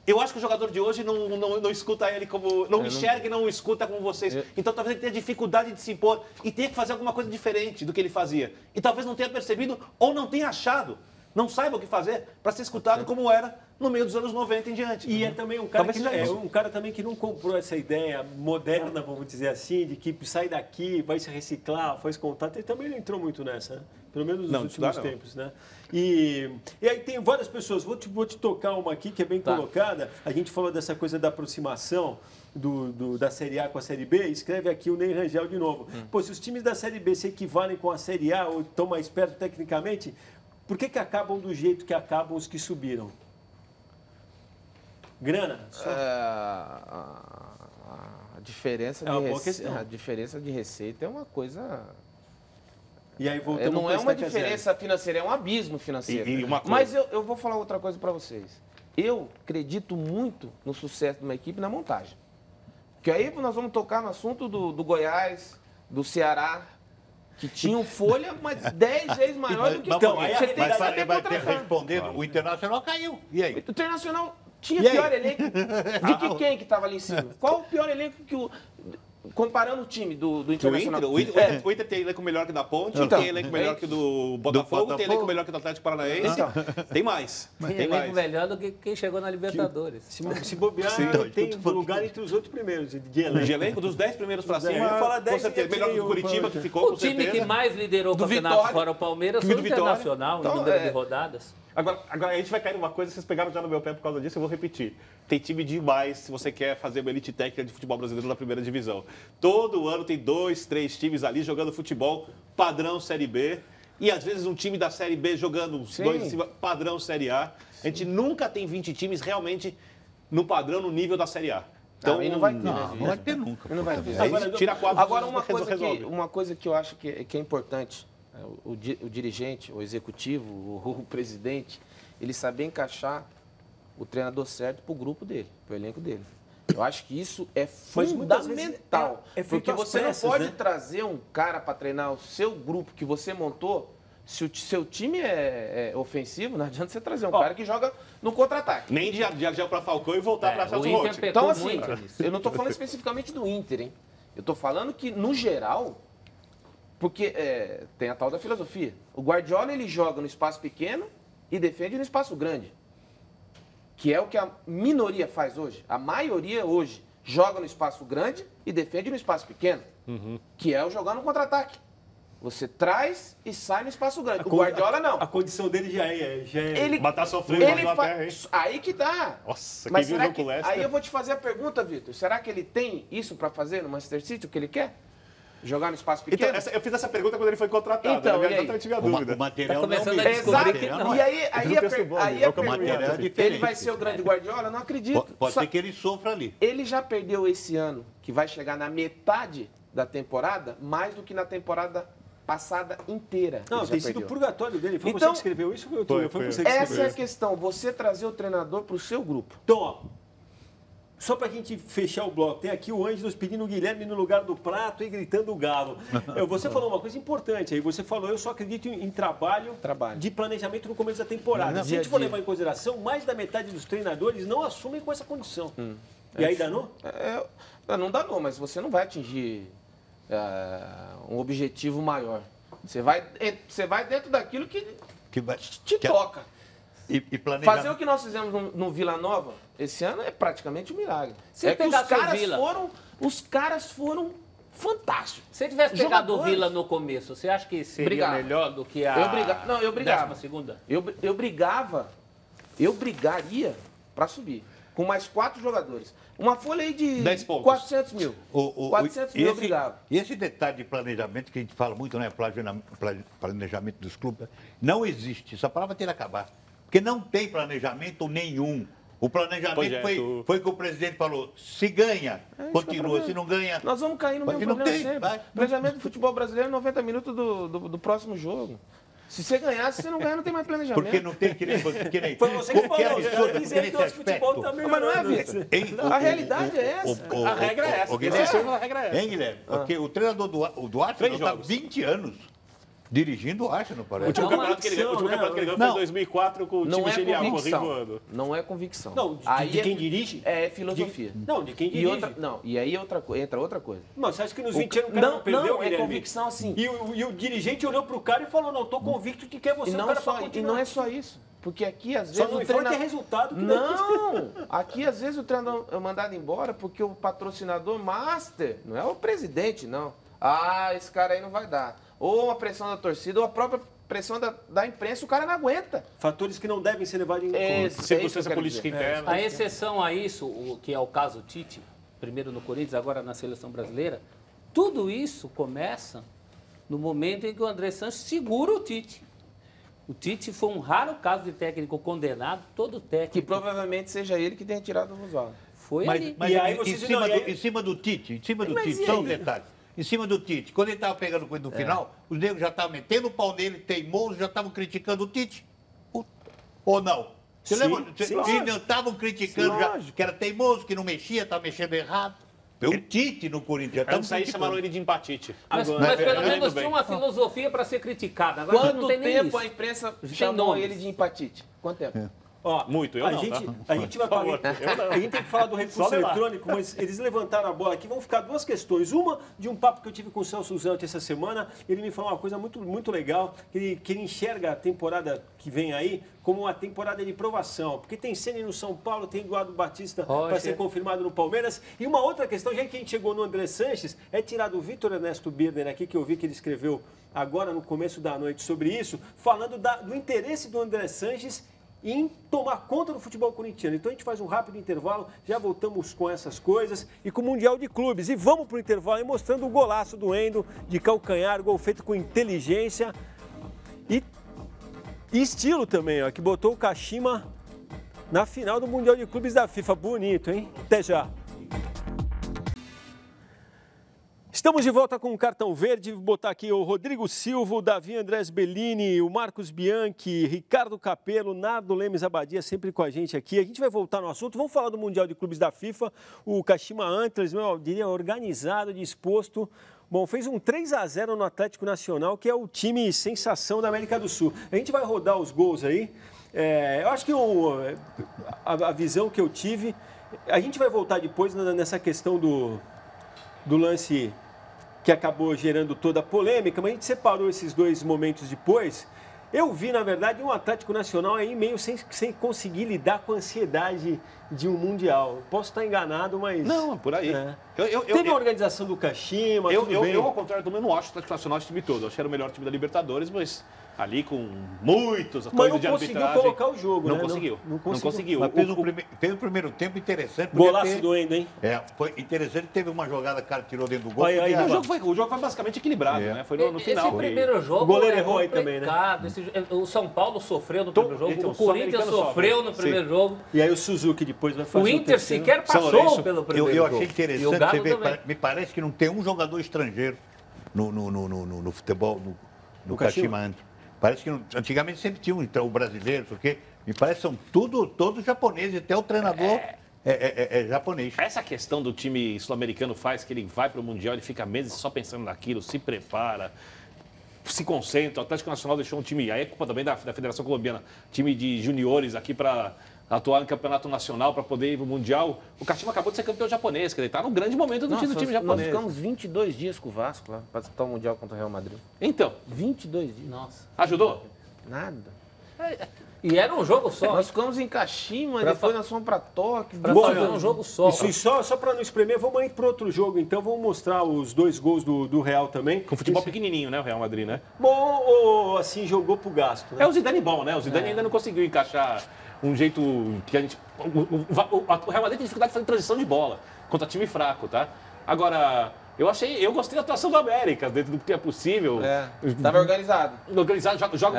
Eu acho que o jogador de hoje não escuta ele como... Não enxerga e não escuta como vocês. Então, talvez ele tenha dificuldade de se impor e tenha que fazer alguma coisa diferente do que ele fazia. E talvez não tenha percebido ou não tenha achado, não saiba o que fazer para ser escutado como era no meio dos anos 90 em diante. E é também um cara também que não comprou essa ideia moderna, vamos dizer assim, de que sai daqui, vai se reciclar, faz contato. Ele também não entrou muito nessa, né? Pelo menos nos últimos tempos, né? E aí tem várias pessoas, vou te tocar uma aqui que é bem colocada. A gente falou dessa coisa da aproximação da Série A com a Série B. Escreve aqui o Ney Rangel de novo. Pô, se os times da Série B se equivalem com a Série A ou estão mais perto tecnicamente, por que acabam do jeito que acabam os que subiram? Grana? A diferença de receita é uma coisa... E aí não é uma diferença financeira, é um abismo financeiro. Mas eu vou falar outra coisa para vocês. Eu acredito muito no sucesso de uma equipe na montagem. Porque aí nós vamos tocar no assunto do Goiás, do Ceará, que tinham folha, mas 10 vezes maior do que... Você tem que saber respondendo, o Internacional caiu. E aí? O Internacional tinha pior elenco. De quem que estava ali em cima? Qual o pior elenco que o... comparando o time do Internacional. O Inter tem elenco melhor que da Ponte, tem elenco melhor que do Botafogo, tem elenco melhor que do Atlético Paranaense. Tem mais. Tem elenco melhor do que quem chegou na Libertadores. Se bobear, tem lugar entre os 8 primeiros de elenco. De elenco, dos 10 primeiros para cima, Eu ia falar 10, com certeza. Melhor que o Curitiba, que ficou, O time que mais liderou o campeonato fora o Palmeiras foi o Internacional, em número de rodadas. Agora, a gente vai cair numa coisa, vocês pegaram já no meu pé por causa disso, eu vou repetir. Tem time demais se você quer fazer uma elite técnica de futebol brasileiro na primeira divisão. Todo ano tem 2, 3 times ali jogando futebol padrão Série B. E às vezes um time da Série B jogando os dois em cima, padrão Série A. A gente nunca tem 20 times realmente no padrão, no nível da Série A. Então, não vai ter, não vai ter nunca. Não vai ter. Tira 4. Agora, uma coisa que eu acho que é importante, o dirigente, o executivo, o presidente, ele saber encaixar o treinador certo para o grupo dele, para o elenco dele. Eu acho que isso é fundamental. Porque você não pode trazer um cara para treinar o seu grupo que você montou. Se o seu time é ofensivo, não adianta você trazer um cara que joga no contra-ataque. Nem de Argel para Falcão e voltar para Celso Roth. Então, assim, eu não estou falando especificamente do Inter, hein? Eu estou falando que, no geral, porque tem a tal da filosofia. O Guardiola, ele joga no espaço pequeno e defende no espaço grande. Que é o que a minoria faz hoje. A maioria hoje joga no espaço grande e defende no espaço pequeno. Que é o jogar no contra-ataque. Você traz e sai no espaço grande. O Guardiola não. A condição dele já é ele, matar sofrendo na Inglaterra, hein? Aí que tá. Nossa, mas será que, aí eu vou te fazer a pergunta, Vitor. Será que ele tem isso para fazer no Manchester City, o que ele quer? Jogar no espaço pequeno? Então, eu fiz essa pergunta quando ele foi contratado. Então, o material tá começando não a descobrir que não. E aí a pergunta, ele vai ser o grande Guardiola? Não acredito. Pode ser que ele sofra ali. Ele já perdeu esse ano, que vai chegar na metade da temporada, mais do que na temporada passada inteira. Não, tem sido o purgatório dele. Foi você que escreveu isso? Foi você que escreveu. Essa é a questão, você trazer o treinador para o seu grupo. Então, ó, só para a gente fechar o bloco, tem aqui o Ângelos pedindo o Guilherme no lugar do Prato e gritando o Galo. Você falou uma coisa importante aí, você falou, eu só acredito em trabalho de planejamento no começo da temporada. Se a gente for levar em consideração, mais da metade dos treinadores não assumem com essa condição. E aí danou? Não danou, mas você não vai atingir um objetivo maior. Você vai dentro daquilo que te toca. E planejar... Fazer o que nós fizemos no Vila Nova esse ano é praticamente um milagre. Os caras foram fantásticos. Se tivesse pegado o Vila no começo, você acha que seria melhor do que a eu brigava. 12ª? Eu brigaria para subir. Com mais 4 jogadores. Uma folha aí de 10 pontos. 400 mil. 400 mil eu brigava. E esse detalhe de planejamento, que a gente fala muito, né? Planejamento dos clubes, não existe. Essa palavra tem que acabar. Porque não tem planejamento nenhum. O planejamento foi que o presidente falou, se ganha, continua, se não ganha... Nós vamos cair no mesmo problema sempre. O planejamento do futebol brasileiro é 90 minutos do próximo jogo. Se você ganhar, se você não ganhar, não tem mais planejamento. Porque não tem que nem... Foi você que falou, dizendo que o futebol tá melhorando. Mas não é, Vitor? A realidade é essa. A regra é essa. A regra é essa. Hein, Guilherme? Porque o treinador do Arsenal está 20 anos dirigindo o Arsenal, parece. O último campeonato que ele ganhou foi em 2004 com o time genial, voando. Não é convicção. Não, de quem dirige? É filosofia. Não, de quem dirige. E aí entra outra coisa. Mas você acha que nos 20 anos o cara não perdeu? Não, é convicção assim. E o dirigente olhou pro cara e falou, não, tô convicto que quer você, o cara pra continuar. E não é só isso. Porque aqui, às vezes, só não o treinador... é resultado que não! Aqui, às vezes, o treinador é mandado embora porque o patrocinador master, não é o presidente, não. Esse cara aí não vai dar. Ou a pressão da torcida, ou a própria pressão da imprensa, o cara não aguenta. Fatores que não devem ser levados em conta. Circunstância política interna. A exceção a isso, que é o caso Tite, primeiro no Corinthians, agora na seleção brasileira, tudo isso começa no momento em que o André Sanches segura o Tite. O Tite foi um raro caso de técnico condenado, todo técnico. Que provavelmente seja ele que tenha tirado o Rosário. Foi ali. Mas e aí em cima do Tite, só um detalhe. Em cima do Tite, quando ele estava pegando coisa no final, os negros já estavam metendo o pau nele, teimoso, já estavam criticando o Tite. Ou não? Você lembra? Eles estavam criticando que era teimoso, que não mexia, estava mexendo errado. O Tite no Corinthians. Aí chamaram ele de empatite. Mas pelo menos tinha uma filosofia para ser criticada. Agora Quanto não tem nem tempo isso. a imprensa chamou ele de empatite? Quanto tempo? Ó, Muito, eu a não, gente, tá? a gente vai falar, a gente tem que falar do recurso eletrônico, mas eles levantaram a bola aqui. Vão ficar duas questões. Uma de um papo que eu tive com o Celso Zante essa semana. Ele me falou uma coisa muito legal, que ele enxerga a temporada que vem aí como uma temporada de provação. Porque tem Ceni no São Paulo, tem Eduardo Batista para ser confirmado no Palmeiras. E uma outra questão, já que a gente chegou no André Sanches, é tirar do Vitor Ernesto Birner aqui, que eu vi que ele escreveu agora no começo da noite sobre isso, falando do interesse do André Sanches em tomar conta do futebol corintiano. Então a gente faz um rápido intervalo, já voltamos com essas coisas e com o Mundial de Clubes. E vamos para o intervalo aí mostrando o golaço do Endo de calcanhar, gol feito com inteligência e estilo também, ó, que botou o Kashima na final do Mundial de Clubes da FIFA. Bonito, hein? Até já. Estamos de volta com o Cartão Verde. Vou botar aqui o Rodrigo Silva, o Davi Andrés Bellini, o Marcos Bianchi, Ricardo Capello, Nardo Lemes Abadia, sempre com a gente aqui. A gente vai voltar no assunto. Vamos falar do Mundial de Clubes da FIFA. O Kashima Antlers, eu diria, organizado, disposto. Bom, fez um 3-0 no Atlético Nacional, que é o time sensação da América do Sul. A gente vai rodar os gols aí. Eu acho que a visão que eu tive... A gente vai voltar depois nessa questão do lance que acabou gerando toda a polêmica, mas a gente separou esses dois momentos depois. Eu vi, na verdade, um Atlético Nacional aí meio sem conseguir lidar com a ansiedade de um Mundial. Posso estar enganado, mas... Não, por aí. Teve a organização do Kashima, tudo bem. Eu, ao contrário, também não acho o Atlético Nacional esse time todo. Eu achei que era o melhor time da Libertadores, mas ali com muitos coisas de arbitragem... Mas não conseguiu colocar o jogo, não né? Conseguiu. Não conseguiu. Mas fez o primeiro tempo interessante. Golaço do Endo, hein? Foi interessante. Teve uma jogada que o cara tirou dentro do gol. O jogo foi basicamente equilibrado, né? Foi no final. Esse primeiro jogo o goleiro errou aí também, né? O São Paulo sofreu no primeiro jogo, então, o Corinthians sofreu no primeiro jogo. E aí o Suzuki depois vai fazer o Inter sequer passou pelo primeiro jogo. Eu achei interessante, você vê, me parece que não tem um jogador estrangeiro no futebol, no Kashima. Parece que antigamente sempre tinha o brasileiro, porque me parece que são todos japoneses, até o treinador é japonês. Essa questão do time sul-americano faz que ele vai para o Mundial, ele fica meses só pensando naquilo, se prepara, se concentra. O Atlético Nacional deixou um time, aí é culpa também da Federação Colombiana, time de juniores aqui para atuar no campeonato nacional, para poder ir para o Mundial. O Kashima acabou de ser campeão japonês, quer dizer, está num grande momento do time japonês. Nós ficamos 22 dias com o Vasco lá, para disputar o Mundial contra o Real Madrid. Então. 22 dias. Nossa. Ajudou? Nada. E era um jogo só. Nós ficamos em Kashima, depois nós fomos para Tóquio. Para fazer um jogo só. Só para não espremer, vamos ir para outro jogo. Então, vamos mostrar os dois gols do Real também. Com futebol pequenininho, né, o Real Madrid, né? Bom, ou assim, jogou pro gasto. Né? É o Zidane bom, né? O Zidane ainda não conseguiu encaixar um jeito que a gente... O Real Madrid tem dificuldade de fazer transição de bola contra time fraco, tá? Agora... Eu gostei da atuação do América, dentro do que é possível. Estava organizado. Organizado, joga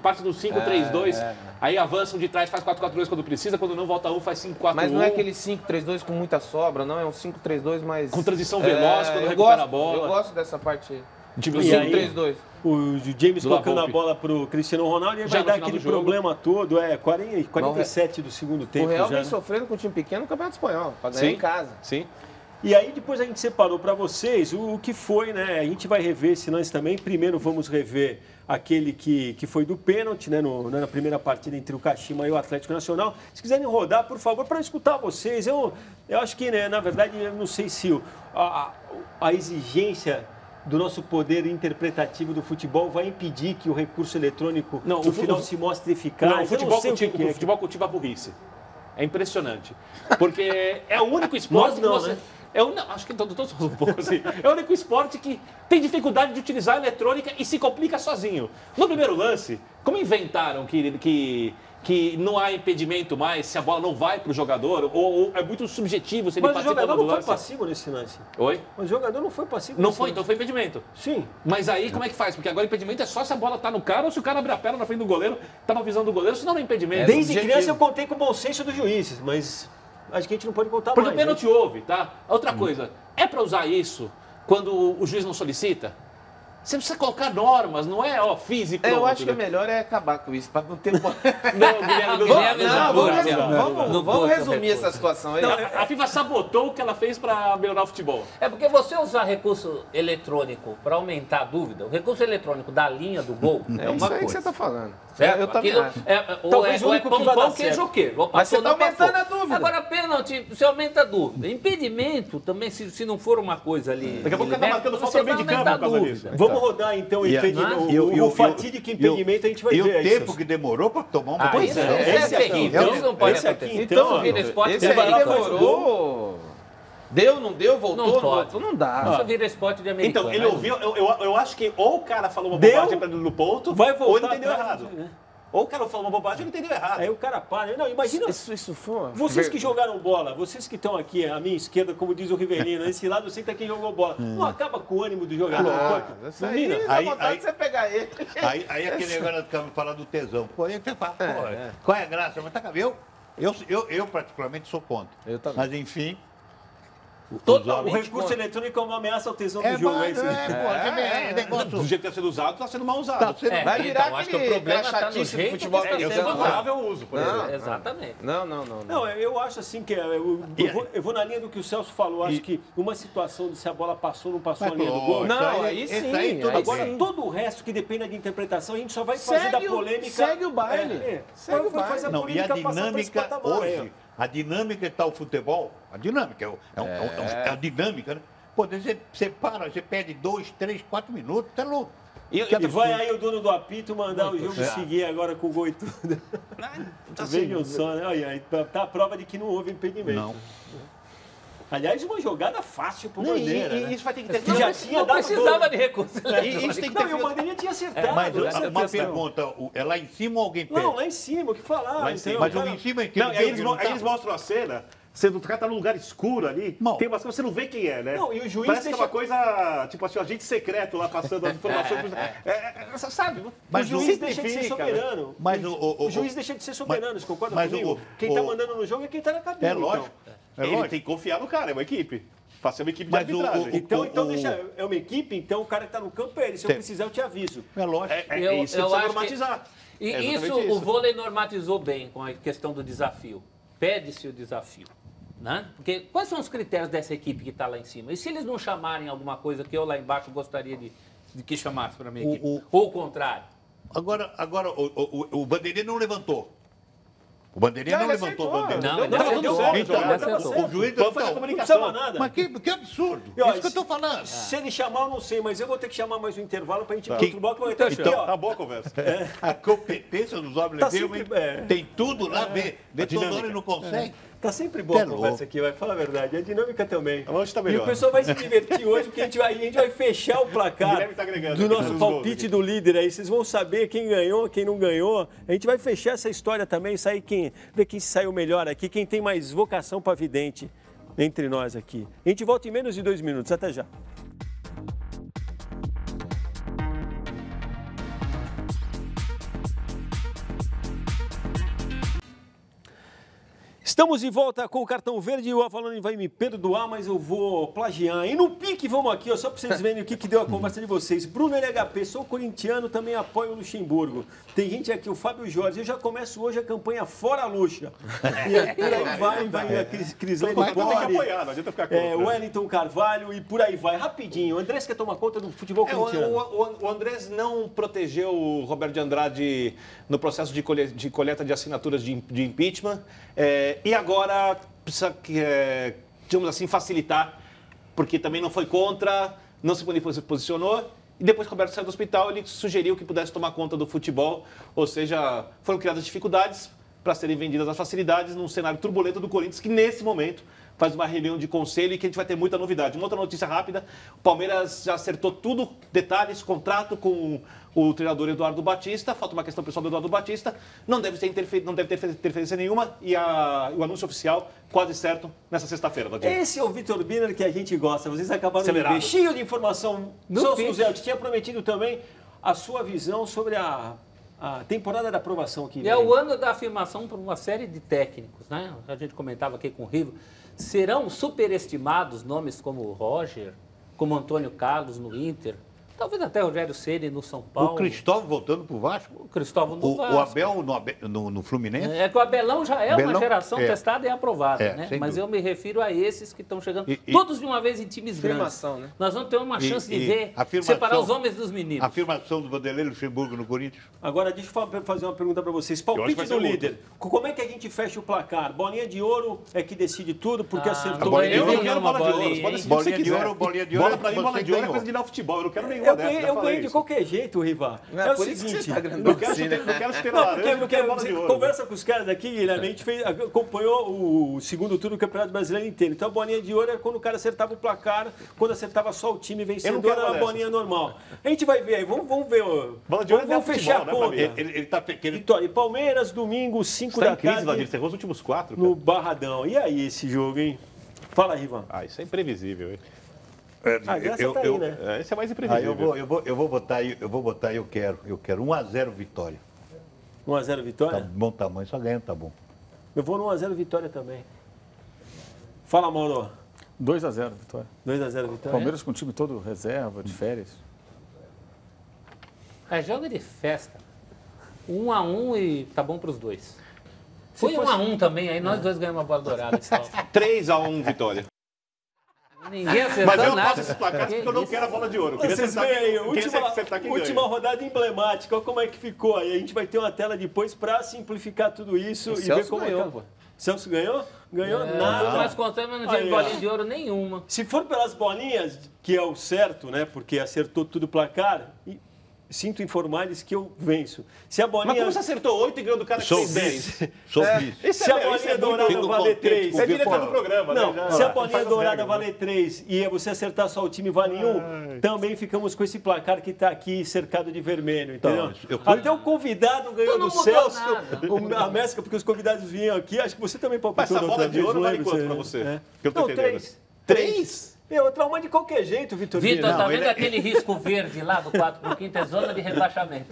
parte do 5-3-2, aí avançam de trás, faz 4-4-2 quando precisa, quando não volta faz 5-4-1. Mas não é aquele 5-3-2 com muita sobra, não, é um 5-3-2 mais... Com transição veloz, quando recupera a bola. Eu gosto dessa parte aí. Tipo 5-3-2. O James colocando a bola pro Cristiano Ronaldo e vai dar aquele problema todo, 47 do segundo tempo. O Real já, vem sofrendo com um time pequeno no Campeonato Espanhol, para ganhar em casa. Sim. E aí depois a gente separou para vocês o que foi, né? A gente vai rever esse lance também. Primeiro vamos rever aquele que foi do pênalti, né? Na primeira partida entre o Kashima e o Atlético Nacional. Se quiserem rodar, por favor, para escutar vocês. Eu acho que, né, na verdade, eu não sei se a exigência do nosso poder interpretativo do futebol vai impedir que o recurso eletrônico no final se mostre eficaz. Não, o futebol cultiva a burrice. É impressionante. Porque é o único esporte que você... acho que todos um pouco assim. É o único esporte que tem dificuldade de utilizar a eletrônica e se complica sozinho. No primeiro lance, como inventaram que não há impedimento mais se a bola não vai para o jogador, ou é muito subjetivo se ele participa do lance. Mas o jogador não foi passivo nesse lance. Oi? Mas o jogador não foi passivo nesse lance. Então foi impedimento. Sim. Mas aí como é que faz? Porque agora impedimento é só se a bola está no cara ou se o cara abre a perna na frente do goleiro, está na visão do goleiro, senão não é impedimento. Desde criança eu contei com o bom senso dos juízes, mas acho que a gente não pode contar mais. Porque o pênalti houve, tá? Outra coisa, é para usar isso quando o juiz não solicita? Você precisa colocar normas, não é físico. Eu acho que o melhor é acabar com isso, para não ter... Vamos resumir essa situação aí. Não, a FIFA sabotou o que ela fez para melhorar o futebol. É porque você usar recurso eletrônico para aumentar a dúvida, o recurso eletrônico da linha do gol é uma coisa que você está falando. Certo? Eu também acho. Talvez o ou é único que vai pão, dar queijo certo. ou queijo. Ou Mas você passou, tá não passou. aumentando a dúvida. Agora, pênalti, você aumenta a dúvida. Impedimento também, se não for uma coisa ali... Daqui a pouco tá marcando falta no meio de campo por causa disso. Vamos rodar então o fatídico impedimento, a gente vai e ver. o tempo que demorou para tomar uma Isso decisão. é terrível. Isso não pode esse aqui, acontecer. então, Isso vira esporte Esse de aí americano. demorou. Deu, não deu, voltou, Não não pode. voltou, não dá. Isso vira esporte de americano. Então, ele ouviu, eu acho que ou o cara falou uma Deu, bobagem pra ele no ponto, vai ou ele voltar entendeu atrás, errado. né? Ou o cara falou uma bobagem ou ele entendeu errado. Aí o cara para. Não, imagina. Isso foi uma... Vocês que jogaram bola, vocês que estão aqui à minha esquerda, como diz o Rivelino, esse lado eu sei que tá quem jogou bola. Não acaba com o ânimo do jogador. Isso aí dá vontade de você pegar ele. Aí aquele negócio que fala do tesão. Pô, aí você fala, qual é a graça? Mas tá, eu particularmente sou contra. Eu também. Mas enfim. O recurso eletrônico é uma ameaça ao tesão do jogo. Negócio. Do jeito que está sendo usado, está sendo mal usado. Vai virar então, acho que o aquele problema aquela tá no chatice do jeito futebol que que está tá Eu sou sendo usando. favorável ao uso, por exemplo. Exatamente. Não, eu acho assim que eu vou na linha do que o Celso falou. Acho que uma situação de se a bola passou ou não passou na linha do gol. Não, aí sim. Agora, todo o resto que depende de interpretação, a gente só vai fazer da polêmica. Segue o baile. Segue o baile. Fazer a Não, e a polêmica passar por esse dinâmica patamar aí, ó. hoje, a dinâmica que está o futebol, a dinâmica, é a dinâmica, né? Pô, você para, você perde 2, 3, 4 minutos, tá louco. E vai aí o dono do apito mandar o jogo seguir agora com o gol e tudo. Vejam só, né? Olha, aí tá a prova de que não houve impedimento. Não. Aliás, uma jogada fácil pro Bandeira, né? Isso vai ter que ter... Que já tinha Não dado precisava gol. de recurso. Isso tem que Não, ter... e o Bandeirinha tinha acertado. Mas essa uma questão. pergunta, é lá em cima ou alguém perde? Não, lá em cima, o que falar? Lá em cima. Mas o em cima é que Não, ele aí deu, eles mostram a cena, o cara tá num lugar escuro ali, Não. tem umas coisas, você não vê quem é, né? Não, e o juiz Parece deixa- que é uma coisa, tipo assim, um agente secreto lá passando as informações. Sabe? Mas o juiz o- deixa de ser simplifica, né? soberano. Mas o juiz deixa de ser soberano, você concorda mas comigo? Quem tá mandando no jogo é quem tá na cabine. É lógico. Então. Ele tem que confiar no cara, é uma equipe. Faça uma equipe de Mas arbitragem. Então deixa, é uma equipe, então o cara que tá no campo é ele. Se eu precisar, eu te aviso. É lógico. Isso eu precisa acho normatizar. E É isso exatamente o vôlei normatizou bem com a questão do desafio. Pede-se o desafio. Né? Porque quais são os critérios dessa equipe que está lá em cima? E se eles não chamarem alguma coisa que eu lá embaixo gostaria de que chamasse para a minha equipe? Ou o contrário? Agora o Bandeirinha não levantou. O Bandeirinha não levantou o Bandeirinha. Não, ele acertou, acertou. então, Ele acertou. O juiz Vamos fazer a Não comunicação. precisava nada. Mas que absurdo. E, ó, Isso que eu estou falando. Se ele chamar, eu não sei, mas eu vou ter que chamar mais um intervalo pra gente ir pro Que- outro bloco. Então, Aqui, Então, ó. tá boa a conversa. A competência dos homens Tá dele, sempre- é. tem tudo lá, vê toda dinâmica. hora e não consegue. Tá sempre boa a É conversa louco. aqui, vai falar a verdade. A dinâmica também. Hoje tá E melhor. o pessoal vai se divertir hoje, porque a gente vai fechar o placar Guilherme tá agregando do aqui nosso nos palpite gols aqui. do líder aí. Vocês vão saber quem ganhou, quem não ganhou. A gente vai fechar essa história também, ver quem saiu melhor aqui, quem tem mais vocação para vidente entre nós aqui. A gente volta em menos de 2 minutos. Até já. Estamos de volta com o cartão verde e o Avalone vai me perdoar, mas eu vou plagiar. E no pique, vamos aqui, ó, só para vocês verem o que deu a conversa de vocês. Bruno LHP, sou corintiano, também apoio o Luxemburgo. Tem gente aqui, o Fábio Jorge, eu já começo hoje a campanha Fora Luxa. E por aí vai a Crislane Tem que Poli, apoiar, não adianta ficar contra. o Wellington Carvalho e por aí vai. Rapidinho, o Andrés quer tomar conta do futebol corintiano. O Andrés não protegeu o Roberto de Andrade no processo de coleta de assinaturas de impeachment. E agora precisa, digamos assim, facilitar, porque também não foi contra, não se posicionou. E depois que o Roberto saiu do hospital, ele sugeriu que pudesse tomar conta do futebol. Ou seja, foram criadas dificuldades para serem vendidas as facilidades num cenário turbulento do Corinthians, que nesse momento faz uma reunião de conselho e que a gente vai ter muita novidade. Uma outra notícia rápida, o Palmeiras já acertou tudo, detalhes, contrato com o treinador Eduardo Batista, falta uma questão pessoal do Eduardo Batista, não deve ter interferência nenhuma e o anúncio oficial quase certo nessa sexta-feira, Valdir. Esse é o Vitor Biner que a gente gosta, vocês acabaram de Acelerado. ver, cheio de informação. No Celso pique. Zé, eu tinha prometido também a sua visão sobre a temporada da aprovação que vem. É o ano da afirmação por uma série de técnicos, né? A gente comentava aqui com o Rivo. Serão superestimados nomes como o Roger, como Antônio Carlos no Inter, Talvez até Rogério Ceni no São Paulo. O Cristóvão voltando pro Vasco. O Cristóvão no Vasco. O Abel no Fluminense. É que o Abelão já é uma geração testada e aprovada, né? Mas dúvida. eu me refiro a esses que estão chegando todos de uma vez em times grandes. Né? Nós vamos ter uma chance de ver, separar os homens dos meninos. A afirmação do Vanderlei Luxemburgo no Corinthians. Agora, deixa eu fazer uma pergunta para vocês. Palpite do líder. Como é que a gente fecha o placar? Bolinha de ouro é que decide tudo, porque acertou. Eu não quero bola de ouro. Pode decidir bolinha de ouro, bolinha de ouro. Bola pra mim, bola de ouro é coisa de dar futebol. Eu não quero nenhuma dessas. Eu ganhei de qualquer jeito, Riva. É o por isso seguinte, que você tá não quero ter laranja, não quero bola de ouro. Conversa com os caras aqui, Guilherme, a gente acompanhou o segundo turno do Campeonato Brasileiro inteiro. Então a bolinha de ouro era quando o cara acertava o placar, quando acertava só o time vencedor, era a bolinha normal. A gente vai ver aí, vamos ver. Bola de ouro vamos fechar futebol, a conta. Ele tá querendo... Vitória e Palmeiras, domingo, 5 da da crise, tarde. Valdir, você errou os últimos 4. No Barradão. E aí esse jogo, hein? Fala, Rivan. Isso é imprevisível, hein? A graça tá aí, né? Esse é mais imprevisível. Eu vou botar, eu quero 1-0 vitória. 1-0 vitória? Tá bom tamanho, só ganhando tá bom. Eu vou no 1-0 vitória também. Fala, Mauro. 2-0 vitória. 2-0 vitória. Palmeiras com o time todo reserva, de férias. É jogo de festa. 1-1 e tá bom pros dois. Foi 1-1 também, aí nós dois ganhamos uma bola dourada. 3-1 vitória. Ninguém acertou Mas eu não nada. faço esses placares porque eu não quero a bola de ouro. Vocês veem aí, quem última rodada emblemática, olha como é que ficou aí. A gente vai ter uma tela depois para simplificar tudo isso e ver como ganhou, é que... Celso ganhou? Ganhou nada. Mas contando, mas não tive bolinha de ouro nenhuma. Se for pelas bolinhas, que é o certo, né? Porque acertou tudo o placar... Sinto informar-lhes que eu venço. Se a bolinha... Mas como você acertou 8 e ganhou do cara que fez 10? Sou vice. Se a bolinha dourada valer 3... É diretor do programa, não, né? se a bolinha dourada valer 3 e você acertar só o time vale 1, também ficamos com esse placar que está aqui cercado de vermelho, entendeu? Até o convidado ganhou do Celso, a mescla, porque os convidados vinham aqui. Acho que você também palpitou da outra vez. Mas essa bola de ouro vale quanto pra você? Que eu tô entendendo. 3. Meu, trauma de qualquer jeito, Vitorino. Vitor, tá vendo aquele risco verde lá do 4x5? É zona de rebaixamento.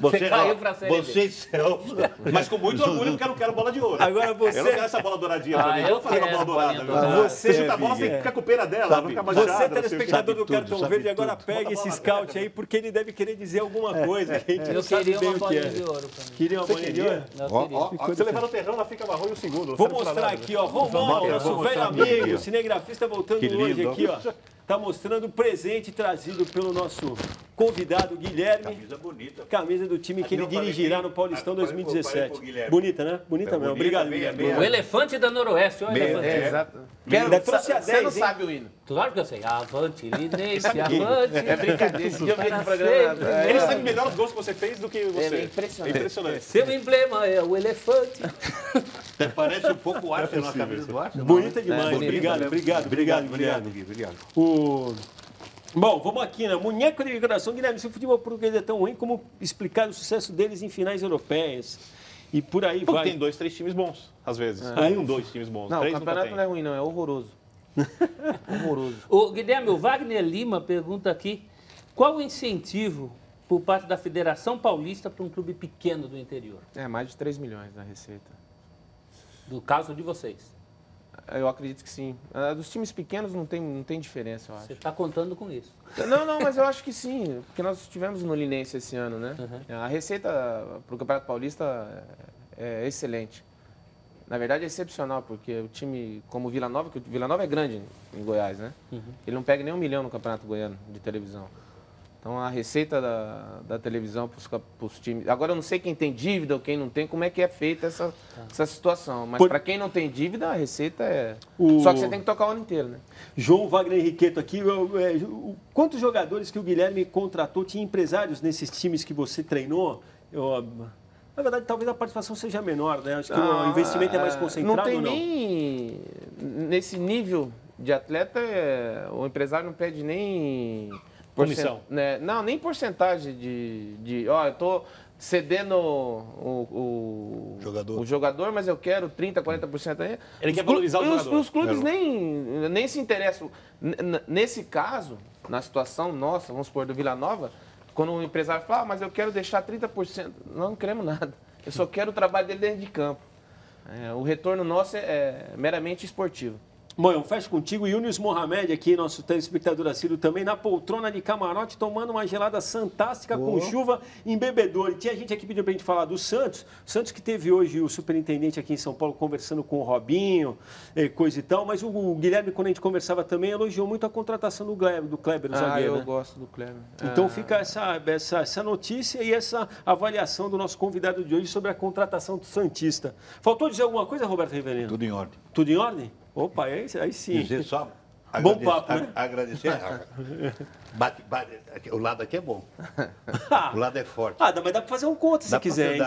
Você caiu pra Série B. Você, Celso. Mas com muito orgulho, porque eu não quero bola de ouro. Agora você... Eu não quero essa bola douradinha pra mim. Eu vou fazer uma bola dourada. Você chuta a bola, você fica com pena dela. Você, telespectador do Cartão Verde, agora pega esse scout aí, porque ele deve querer dizer alguma coisa. Que a gente Eu não sabe queria bem uma o que bolinha é. de ouro pra mim. Queria uma bolinha de ouro? Você levar no terrão, ela fica marrom e o segundo. Vou mostrar aqui, ó. Romão, nosso velho amigo, cinegrafista voltando hoje aqui, ó. Está mostrando o presente trazido pelo nosso convidado Guilherme. Camisa bonita. Camisa do time que ele dirigirá no Paulistão 2017. Bonita, né? Bonita mesmo. Obrigado, Guilherme. O elefante da Noroeste, olha o elefante. Exato. Você não sabe o hino. Claro que eu sei. Avante, Linense, avante. É brincadeira. Esse dia eu vi no programa. Ele sabe melhor os gols que você fez do que você. É impressionante. É impressionante. Seu emblema é o elefante. Até parece um pouco o Arsenal na camisa do Arsenal. Bonita demais. Obrigado, Guilherme. Bom, vamos aqui, né? Munheco de coração, Guilherme, se o futebol português é tão ruim, como explicar o sucesso deles em finais europeias? E por aí Porque vai. tem 2, 3 times bons, às vezes. 2 times bons. Não, 3 o campeonato não é ruim, não. É horroroso. Horroroso. O Guilherme, o Wagner Lima pergunta aqui, qual o incentivo por parte da Federação Paulista para um clube pequeno do interior? É, mais de 3 milhões na receita. Do caso de vocês. Eu acredito que sim. Dos times pequenos não tem diferença, eu acho. Você está contando com isso. Não, mas eu acho que sim, porque nós tivemos no Linense esse ano, né? A receita para o Campeonato Paulista é excelente. Na verdade é excepcional, porque o time como o Vila Nova, que o Vila Nova é grande em Goiás, né? Ele não pega nem 1 milhão no Campeonato Goiano de televisão. Então a receita da televisão para os times... Agora eu não sei quem tem dívida ou quem não tem, como é que é feita essa situação. Mas para quem não tem dívida, a receita é... Só que você tem que tocar o ano inteiro, né? João Wagner Henriqueto aqui. Quantos jogadores que o Guilherme contratou? Tinha empresários nesses times que você treinou? Na verdade, talvez a participação seja menor, né? Acho que o investimento é mais concentrado. Não tem ou não? nem... Nesse nível de atleta, o empresário não pede nem... Comissão. Né? Não, nem porcentagem eu estou cedendo o jogador, mas eu quero 30%, 40% aí. Ele quer valorizar o jogador. Os clubes nem se interessam. Nesse caso, na situação nossa, vamos supor, do Vila Nova, quando o empresário fala, mas eu quero deixar 30%, não queremos nada. Eu só quero o trabalho dele dentro de campo. O retorno nosso é meramente esportivo. Bom, eu fecho contigo, Yunus Mohamed aqui, nosso telespectador assíduo também, na poltrona de camarote, tomando uma gelada fantástica com chuva em bebedouro. E tinha gente aqui pedindo pra gente falar do Santos. Santos que teve hoje o superintendente aqui em São Paulo conversando com o Robinho, coisa e tal, mas o Guilherme, quando a gente conversava também, elogiou muito a contratação do Kleber, o zagueiro. Eu gosto do Kleber. Então fica essa notícia e essa avaliação do nosso convidado de hoje sobre a contratação do Santista. Faltou dizer alguma coisa, Roberto Rivelino? Tudo em ordem. Tudo em ordem? Opa, aí sim. Dizer só... Bom papo, né? Agradecer. O lado aqui é bom. O lado é forte. Mas dá para fazer um conto se quiser.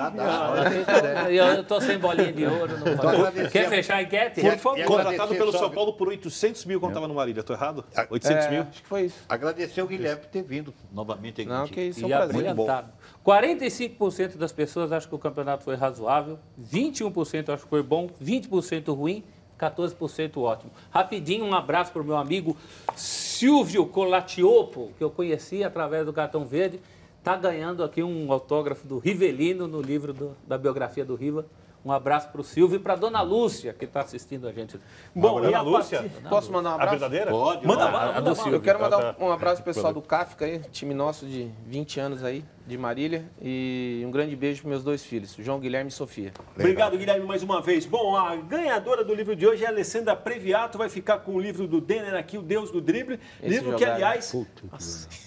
Eu estou sem bolinha de ouro. Não Quer fechar a enquete? Por favor. Contratado pelo São Paulo por 800 mil quando estava no Marília. Estou errado? 800 mil? Acho que foi isso. Agradecer o Guilherme por ter vindo novamente aqui. Não, que isso é um E prazer. abrilhantado. 45% das pessoas acham que o campeonato foi razoável, 21% acham que foi bom, 20% ruim, 14% ótimo. Rapidinho, um abraço para o meu amigo Silvio Colatiopo, que eu conheci através do Cartão Verde. Está ganhando aqui um autógrafo do Rivelino no livro da biografia do Riva. Um abraço para o Silvio e para a Dona Lúcia, que está assistindo a gente. Bom, e a Lúcia? Posso mandar um abraço? A verdadeira? Pode. Manda Silvio. Eu quero mandar um abraço pro pessoal do Kafka aí, time nosso de 20 anos aí, de Marília. E um grande beijo para meus 2 filhos, João Guilherme e Sofia. Obrigado, Guilherme, mais uma vez. Bom, a ganhadora do livro de hoje é a Alessandra Previato, vai ficar com o livro do Denner aqui, O Deus do Drible. Livro que, aliás,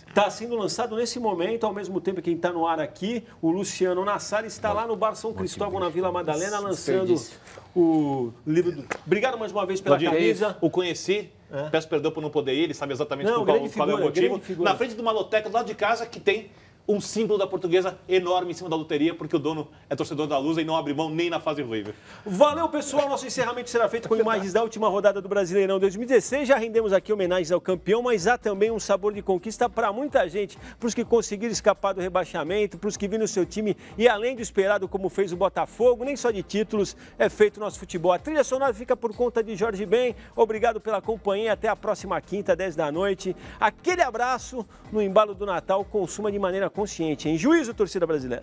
está sendo lançado nesse momento, ao mesmo tempo que quem está no ar aqui, o Luciano Nassar, está lá no Bar São Cristóvão, na Vila Madalena, lançando o livro do... Obrigado mais uma vez pela camisa. O conheci, peço perdão por não poder ir, ele sabe exatamente qual é o motivo. Na frente de uma loteca do lado de casa que tem um símbolo da Portuguesa enorme em cima da loteria, porque o dono é torcedor da Lusa e não abre mão nem na fase ruim. Valeu, pessoal. Nosso encerramento será feito com imagens da última rodada do Brasileirão 2016. Já rendemos aqui homenagens ao campeão, mas há também um sabor de conquista para muita gente, para os que conseguiram escapar do rebaixamento, para os que viram o seu time e além do esperado, como fez o Botafogo, nem só de títulos é feito o nosso futebol. A trilha sonora fica por conta de Jorge Ben. Obrigado pela companhia. Até a próxima quinta, 10 da noite. Aquele abraço no embalo do Natal. Consuma de maneira consciente. Em juízo, torcida brasileira.